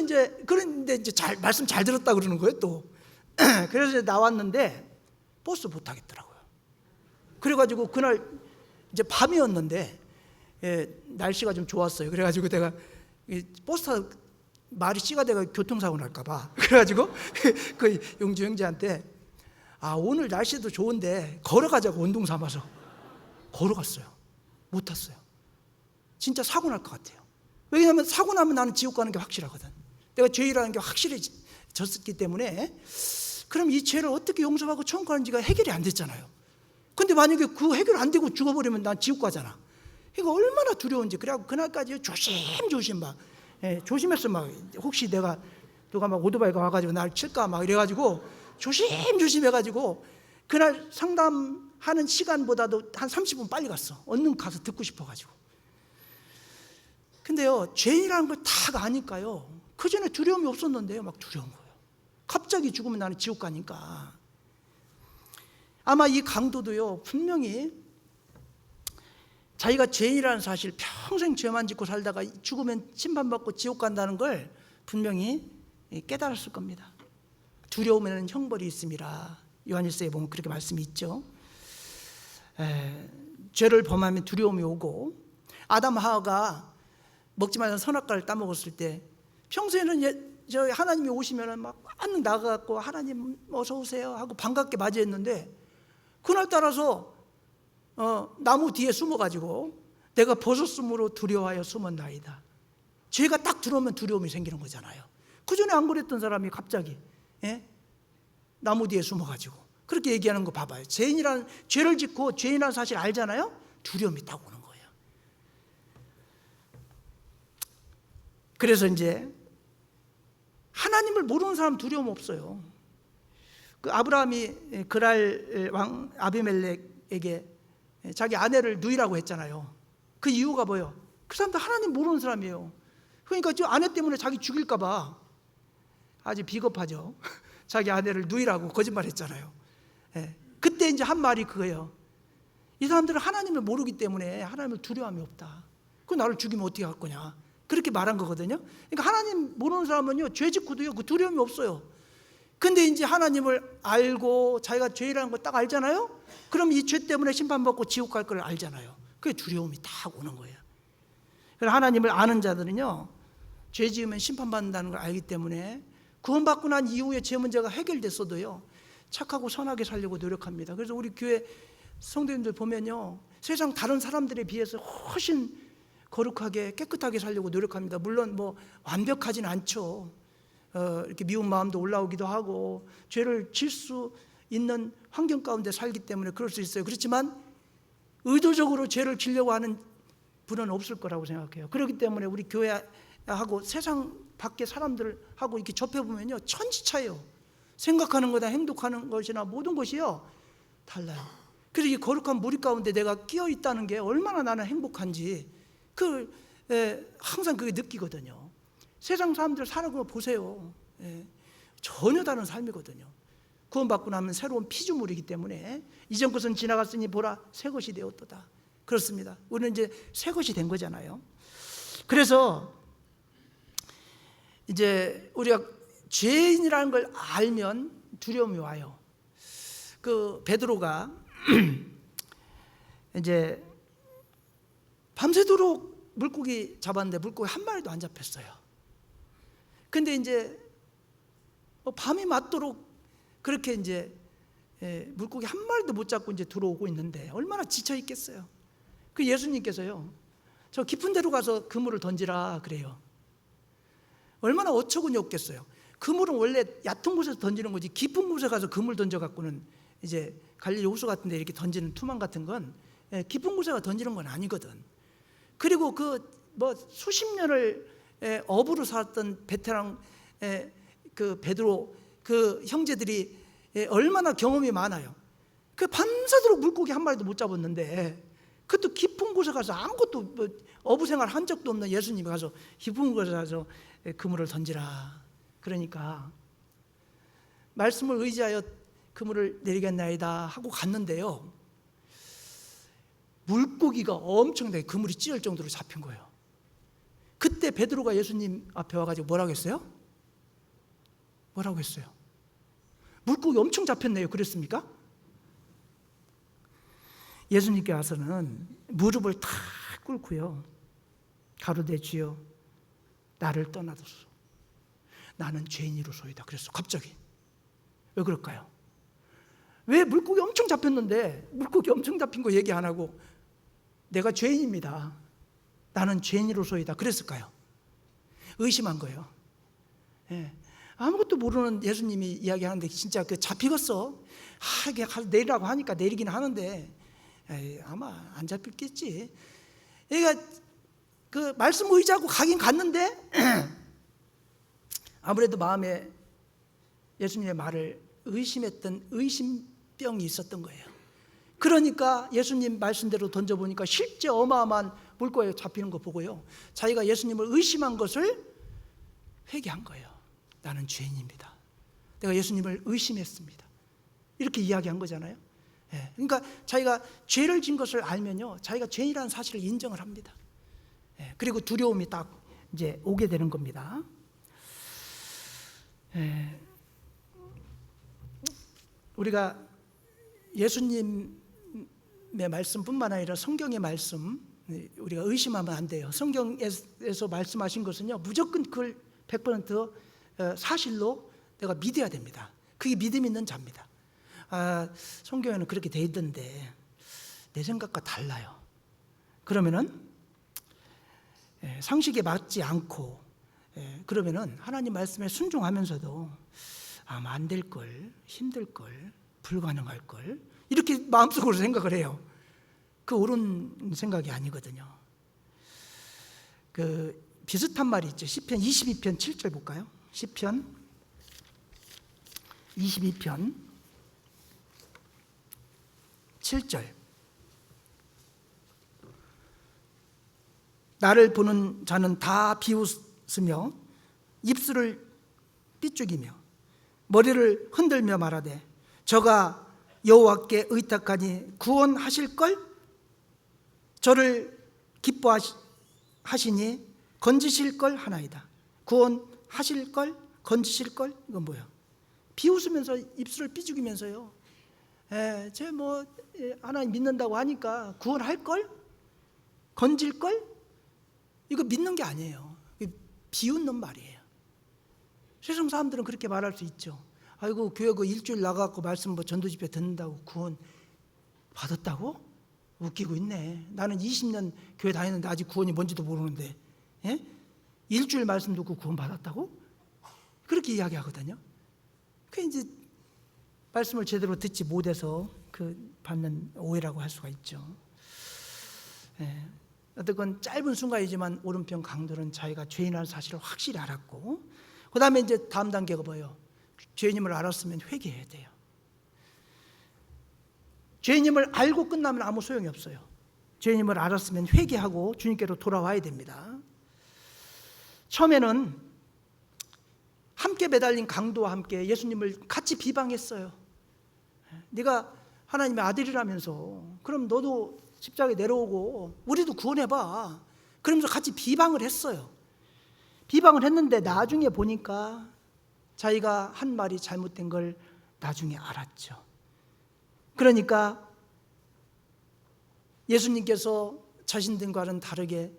그런데 말씀 잘 들었다 그러는 거예요 또. 그래서 나왔는데 버스 못 타겠더라고요. 그래가지고 그날 이제 밤이었는데 날씨가 좀 좋았어요. 그래가지고 내가 버스 타고 말이 씨가 돼가 교통사고 날까봐 그래가지고 그 용주 형제한테 오늘 날씨도 좋은데 걸어가자고 운동 삼아서 걸어갔어요. 못 탔어요. 진짜 사고 날 것 같아요. 왜냐하면 사고 나면 나는 지옥 가는 게 확실하거든. 내가 죄라는 게 확실해졌기 때문에. 그럼 이 죄를 어떻게 용서하고 천국 가는지가 해결이 안 됐잖아요. 근데 만약에 그 해결 안 되고 죽어버리면 난 지옥 가잖아. 이거 얼마나 두려운지. 그래갖고 그날까지 조심조심 막 조심했어. 막 혹시 누가 막 오토바이가 와가지고 날 칠까 막 이래가지고 조심조심 해가지고 그날 상담하는 시간보다도 한 30분 빨리 갔어. 얼른 가서 듣고 싶어가지고. 근데요, 죄인이라는 걸 다 아니까요, 그 전에 두려움이 없었는데요, 막 두려운 거예요. 갑자기 죽으면 나는 지옥 가니까. 아마 이 강도도요, 분명히 자기가 죄인이라는 사실, 평생 죄만 짓고 살다가 죽으면 심판받고 지옥 간다는 걸 분명히 깨달았을 겁니다. 두려움에는 형벌이 있음이라. 요한일서에 보면 그렇게 말씀이 있죠. 죄를 범하면 두려움이 오고, 아담 하와가 먹지 말라는 선악과를 따먹었을 때 평소에는 저 하나님이 오시면 막 나가갖고 하나님 어서 오세요 하고 반갑게 맞이했는데, 그날따라서 나무 뒤에 숨어가지고 내가 벗었으므로 두려워하여 숨었나이다. 죄가 딱 들어오면 두려움이 생기는 거잖아요. 그 전에 안 그랬던 사람이 갑자기 나무 뒤에 숨어가지고 그렇게 얘기하는 거 봐봐요. 죄를 짓고 죄인이라는 사실 알잖아요. 두려움이 딱 오는 거예요. 그래서 이제 하나님을 모르는 사람 두려움 없어요. 그 아브라함이 그랄 왕 아비멜렉에게 자기 아내를 누이라고 했잖아요. 그 이유가 뭐예요? 그 사람도 하나님 모르는 사람이에요. 그러니까 저 아내 때문에 자기 죽일까 봐 아주 비겁하죠. 자기 아내를 누이라고 거짓말했잖아요. 예. 그때 이제 한 말이 그거예요. 이 사람들은 하나님을 모르기 때문에 하나님을 두려움이 없다. 그 나를 죽이면 어떻게 할 거냐, 그렇게 말한 거거든요. 그러니까 하나님 모르는 사람은요, 죄 짓고도요 그 두려움이 없어요. 근데 이제 하나님을 알고 자기가 죄라는 걸 딱 알잖아요. 그럼 이 죄 때문에 심판받고 지옥 갈 걸 알잖아요. 그게 두려움이 딱 오는 거예요. 그래서 하나님을 아는 자들은요, 죄 지으면 심판받는다는 걸 알기 때문에 구원받고 난 이후에 죄 문제가 해결됐어도요 착하고 선하게 살려고 노력합니다. 그래서 우리 교회 성도님들 보면요, 세상 다른 사람들에 비해서 훨씬 거룩하게 깨끗하게 살려고 노력합니다. 물론 뭐 완벽하진 않죠. 이렇게 미운 마음도 올라오기도 하고 죄를 질 수 있는 환경 가운데 살기 때문에 그럴 수 있어요. 그렇지만 의도적으로 죄를 지려고 하는 분은 없을 거라고 생각해요. 그렇기 때문에 우리 교회하고 세상 밖에 사람들하고 이렇게 접해보면요, 천지차예요. 생각하는 거나 행동하는 것이나 모든 것이요 달라요. 그래서 이 거룩한 무리 가운데 내가 끼어 있다는 게 얼마나 나는 행복한지 항상 그게 느끼거든요. 세상 사람들 살아가는 거 보세요. 전혀 다른 삶이거든요. 구원받고 나면 새로운 피조물이기 때문에 이전 것은 지나갔으니 보라 새 것이 되었도다. 그렇습니다. 우리는 이제 새 것이 된 거잖아요. 그래서 이제 우리가 죄인이라는 걸 알면 두려움이 와요. 그 베드로가 이제 밤새도록 물고기 잡았는데 물고기 한 마리도 안 잡혔어요. 근데 이제 밤이 맞도록 그렇게 이제 물고기 한 마리도 못 잡고 이제 들어오고 있는데 얼마나 지쳐 있겠어요. 그 예수님께서요, 저 깊은 데로 가서 그물을 던지라 그래요. 얼마나 어처구니 없겠어요. 그물은 원래 얕은 곳에서 던지는 거지, 깊은 곳에 가서 그물 던져 갖고는 이제 갈릴리 호수 같은 데 이렇게 던지는 투망 같은 건 깊은 곳에 가 던지는 건 아니거든. 그리고 그 뭐 수십 년을 어부로 살았던 베테랑 그 베드로 그 형제들이 얼마나 경험이 많아요. 그 밤새도록 물고기 한 마리도 못 잡았는데, 그것도 깊은 곳에 가서 아무것도 뭐 어부 생활 한 적도 없는 예수님이 가서 깊은 곳에 가서 그물을 던지라. 그러니까 말씀을 의지하여 그물을 내리겠나이다 하고 갔는데요, 물고기가 엄청나게 그물이 찌을 정도로 잡힌 거예요. 그때 베드로가 예수님 앞에 와가지고 뭐라고 했어요? 뭐라고 했어요? 물고기 엄청 잡혔네요. 그랬습니까? 예수님께 와서는 무릎을 탁 꿇고요, 가로되 주여 나를 떠나소서, 나는 죄인이로소이다 그랬어. 갑자기. 왜 그럴까요? 왜 물고기 엄청 잡혔는데 물고기 엄청 잡힌 거 얘기 안 하고 내가 죄인입니다, 나는 죄인으로소이다 그랬을까요? 의심한 거예요. 아무것도 모르는 예수님이 이야기하는데 진짜 그 잡히겠어? 이게 내리라고 하니까 내리긴 하는데 아마 안 잡힐겠지. 그러니까 그 말씀 의지하고 가긴 갔는데 아무래도 마음에 예수님의 말을 의심했던 의심병이 있었던 거예요. 그러니까 예수님 말씀대로 던져보니까 실제 어마어마한 물고기에 잡히는 거 보고요, 자기가 예수님을 의심한 것을 회개한 거예요. 나는 죄인입니다, 내가 예수님을 의심했습니다, 이렇게 이야기한 거잖아요. 그러니까 자기가 죄를 진 것을 알면요, 자기가 죄인이라는 사실을 인정을 합니다. 그리고 두려움이 딱 이제 오게 되는 겁니다. 우리가 예수님의 말씀뿐만 아니라 성경의 말씀 우리가 의심하면 안 돼요. 성경에서 말씀하신 것은요, 무조건 그걸 100% 사실로 내가 믿어야 됩니다. 그게 믿음 있는 자입니다. 성경에는 그렇게 돼 있던데 내 생각과 달라요. 그러면은 상식에 맞지 않고 그러면은 하나님 말씀에 순종하면서도 아마 안 될 걸, 힘들 걸, 불가능할 걸 이렇게 마음속으로 생각을 해요. 그 옳은 생각이 아니거든요. 그 비슷한 말이 있죠. 시편 22편 7절 볼까요? 시편 22편 7절. 나를 보는 자는 다 비웃으며 입술을 삐죽이며 머리를 흔들며 말하되 저가 여호와께 의탁하니 구원하실걸? 저를 기뻐하시니 건지실걸 하나이다. 구원하실걸? 건지실걸? 이건 뭐야? 비웃으면서 입술을 삐죽이면서요, 제 하나님 믿는다고 하니까 구원할걸? 건질걸? 이거 믿는 게 아니에요. 비웃는 말이에요. 세상 사람들은 그렇게 말할 수 있죠. 아이고, 교회 일주일 나가고 말씀 전도 집회 듣는다고 구원 받았다고? 웃기고 있네. 나는 20년 교회 다녔는데 아직 구원이 뭔지도 모르는데, 일주일 말씀 듣고 구원 받았다고? 그렇게 이야기하거든요. 그 이제 말씀을 제대로 듣지 못해서 받는 오해라고 할 수가 있죠. 어쨌건 짧은 순간이지만 오른편 강도는 자기가 죄인이라는 사실을 확실히 알았고, 그 다음에 이제 다음 단계가 뭐예요? 죄인임을 알았으면 회개해야 돼요. 죄인임을 알고 끝나면 아무 소용이 없어요. 죄인임을 알았으면 회개하고 주님께로 돌아와야 됩니다. 처음에는 함께 매달린 강도와 함께 예수님을 같이 비방했어요. 네가 하나님의 아들이라면서 그럼 너도 십자가에 내려오고 우리도 구원해봐. 그러면서 같이 비방을 했어요. 비방을 했는데 나중에 보니까 자기가 한 말이 잘못된 걸 나중에 알았죠. 그러니까 예수님께서 자신들과는 다르게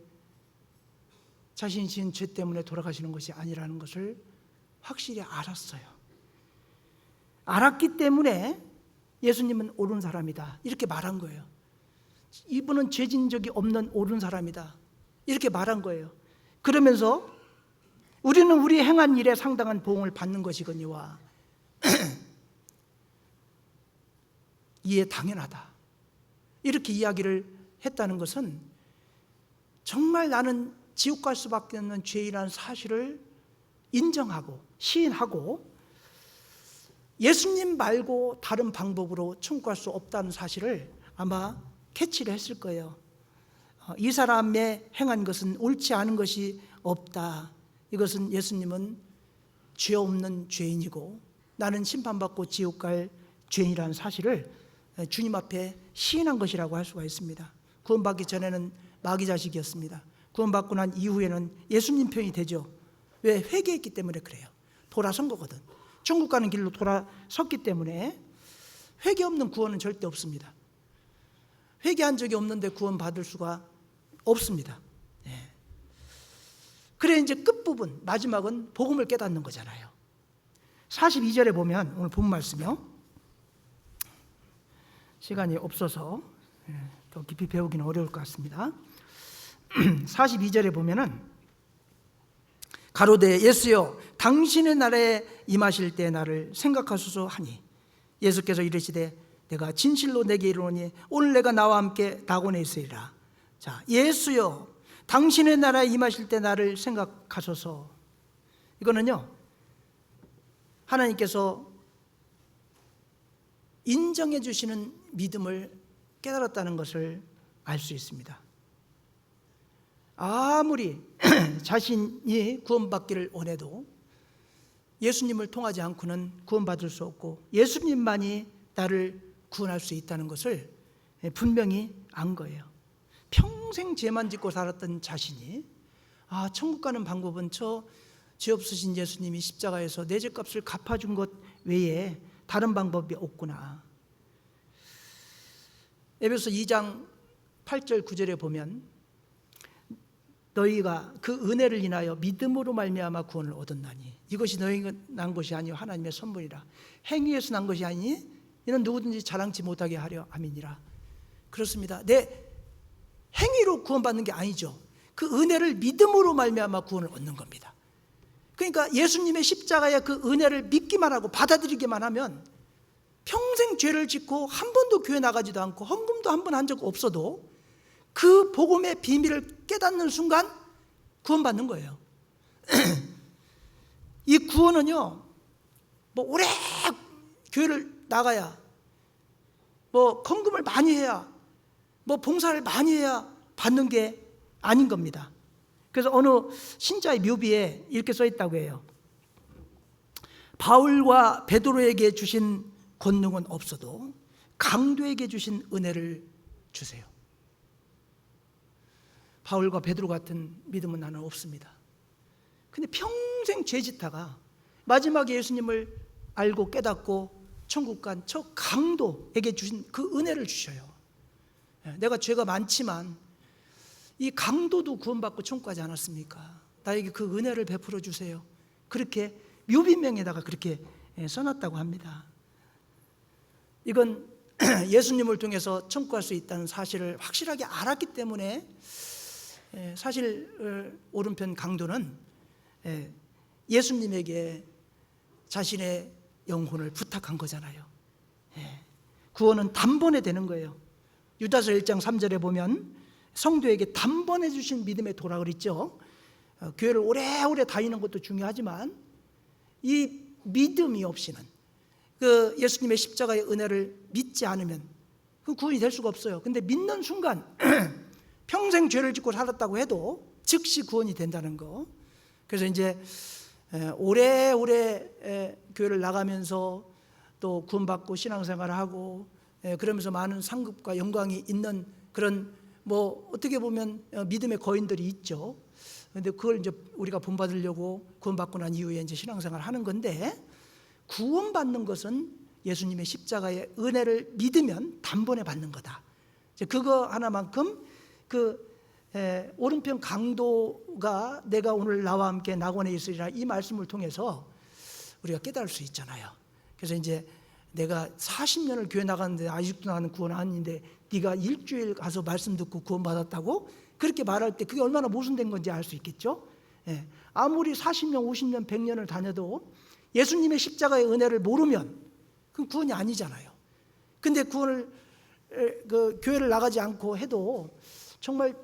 자신이 지은 죄 때문에 돌아가시는 것이 아니라는 것을 확실히 알았어요. 알았기 때문에 예수님은 옳은 사람이다 이렇게 말한 거예요. 이분은 죄진 적이 없는 옳은 사람이다 이렇게 말한 거예요. 그러면서 우리는 우리 행한 일에 상당한 보응을 받는 것이거니와 이에 당연하다 이렇게 이야기를 했다는 것은 정말 나는 지옥 갈 수밖에 없는 죄인이라는 사실을 인정하고 시인하고 예수님 말고 다른 방법으로 천국 갈 수 없다는 사실을 아마 캐치를 했을 거예요. 이 사람의 행한 것은 옳지 않은 것이 없다. 이것은 예수님은 죄 없는 죄인이고 나는 심판받고 지옥 갈 죄인이라는 사실을 주님 앞에 시인한 것이라고 할 수가 있습니다. 구원받기 전에는 마귀 자식이었습니다. 구원받고 난 이후에는 예수님 편이 되죠. 왜? 회개했기 때문에 그래요. 돌아선 거거든. 천국 가는 길로 돌아섰기 때문에 회개 없는 구원은 절대 없습니다. 회개한 적이 없는데 구원 받을 수가 없습니다. 그래 이제 끝부분 마지막은 복음을 깨닫는 거잖아요. 42절에 보면 오늘 본 말씀이요. 시간이 없어서 더 깊이 배우기는 어려울 것 같습니다. 42절에 보면은 가로되 예수여 당신의 날에 임하실 때 나를 생각하소서 하니 예수께서 이르시되 내가 진실로 내게 이르노니 오늘 내가 나와 함께 낙원에 있으리라. 자, 예수여 당신의 나라에 임하실 때 나를 생각하소서. 이거는요 하나님께서 인정해 주시는 믿음을 깨달았다는 것을 알 수 있습니다. 아무리 자신이 구원받기를 원해도 예수님을 통하지 않고는 구원받을 수 없고 예수님만이 나를 구원할 수 있다는 것을 분명히 안 거예요. 평생 죄만 짓고 살았던 자신이 천국 가는 방법은 저 죄 없으신 예수님이 십자가에서 내 죄값을 갚아준 것 외에 다른 방법이 없구나. 에베소 2장 8절 9절에 보면 너희가 그 은혜를 인하여 믿음으로 말미암아 구원을 얻었나니 이것이 너희가 난 것이 아니요 하나님의 선물이라. 행위에서 난 것이 아니니 이는 누구든지 자랑치 못하게 하려 함이니라. 그렇습니다. 내 행위로 구원받는 게 아니죠. 그 은혜를 믿음으로 말미암아 구원을 얻는 겁니다. 그러니까 예수님의 십자가의 그 은혜를 믿기만 하고 받아들이기만 하면 평생 죄를 짓고 한 번도 교회 나가지도 않고 헌금도 한 번 한 적 없어도 그 복음의 비밀을 깨닫는 순간 구원받는 거예요. 이 구원은요 오래 교회를 나가야 헌금을 많이 해야 봉사를 많이 해야 받는 게 아닌 겁니다. 그래서 어느 신자의 묘비에 이렇게 써 있다고 해요. 바울과 베드로에게 주신 권능은 없어도 강도에게 주신 은혜를 주세요. 바울과 베드로 같은 믿음은 나는 없습니다. 근데 평생 죄짓다가 마지막에 예수님을 알고 깨닫고 천국 간 저 강도에게 주신 그 은혜를 주셔요. 내가 죄가 많지만 이 강도도 구원받고 천국 가지 않았습니까? 나에게 그 은혜를 베풀어 주세요. 그렇게 묘비명에다가 그렇게 써놨다고 합니다. 이건 예수님을 통해서 천국 갈 수 있다는 사실을 확실하게 알았기 때문에 사실 오른편 강도는 예수님에게 자신의 영혼을 부탁한 거잖아요. 구원은 단번에 되는 거예요. 유다서 1장 3절에 보면 성도에게 단번에 주신 믿음의 도라 그랬죠. 교회를 오래오래 다니는 것도 중요하지만 이 믿음이 없이는 그 예수님의 십자가의 은혜를 믿지 않으면 그 구원이 될 수가 없어요. 근데 믿는 순간 평생 죄를 짓고 살았다고 해도 즉시 구원이 된다는 거. 그래서 이제 오래오래 교회를 나가면서 또 구원받고 신앙생활을 하고 그러면서 많은 상급과 영광이 있는 그런 뭐 어떻게 보면 믿음의 거인들이 있죠. 그런데 그걸 이제 우리가 본받으려고 구원받고 난 이후에 이제 신앙생활을 하는 건데, 구원받는 것은 예수님의 십자가의 은혜를 믿으면 단번에 받는 거다. 그거 하나만큼 오른편 강도가 내가 오늘 나와 함께 낙원에 있으리라 이 말씀을 통해서 우리가 깨달을 수 있잖아요. 그래서 이제 내가 40년을 교회 나갔는데 아직도 나는 구원 아닌데 네가 일주일 가서 말씀 듣고 구원 받았다고 그렇게 말할 때 그게 얼마나 모순된 건지 알 수 있겠죠. 아무리 40년, 50년, 100년을 다녀도 예수님의 십자가의 은혜를 모르면 그건 구원이 아니잖아요. 근데 구원을 교회를 나가지 않고 해도 정말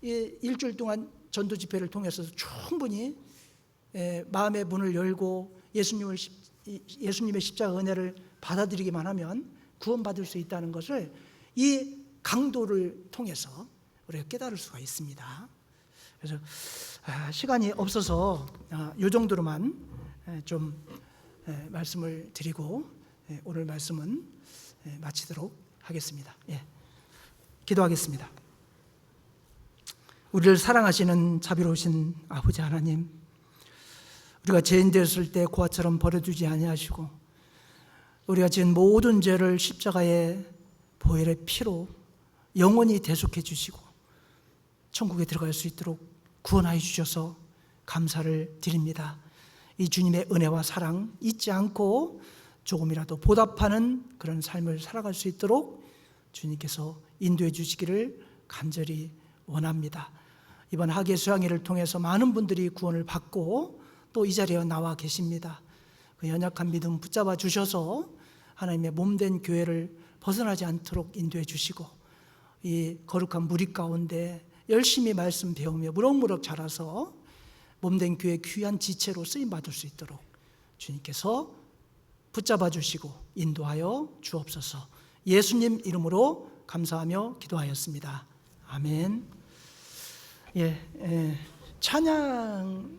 일주일 동안 전도 집회를 통해서 충분히 마음의 문을 열고 예수님의 십자가 은혜를 받아들이기만 하면 구원받을 수 있다는 것을 이 강도를 통해서 우리가 깨달을 수가 있습니다. 그래서 시간이 없어서 이 정도로만 좀 말씀을 드리고 오늘 말씀은 마치도록 하겠습니다. 기도하겠습니다. 우리를 사랑하시는 자비로우신 아버지 하나님, 우리가 죄인 되었을 때 고아처럼 버려두지 아니하시고 우리가 지은 모든 죄를 십자가의 보혈의 피로 영원히 대속해 주시고 천국에 들어갈 수 있도록 구원하여 주셔서 감사를 드립니다. 이 주님의 은혜와 사랑 잊지 않고 조금이라도 보답하는 그런 삶을 살아갈 수 있도록 주님께서 인도해 주시기를 간절히 원합니다. 이번 학예 수양회를 통해서 많은 분들이 구원을 받고 또 이 자리에 나와 계십니다. 그 연약한 믿음 붙잡아 주셔서 하나님의 몸된 교회를 벗어나지 않도록 인도해 주시고 이 거룩한 무리 가운데 열심히 말씀 배우며 무럭무럭 자라서 몸된 교회 귀한 지체로 쓰임받을 수 있도록 주님께서 붙잡아 주시고 인도하여 주옵소서. 예수님 이름으로 감사하며 기도하였습니다. 아멘. 찬양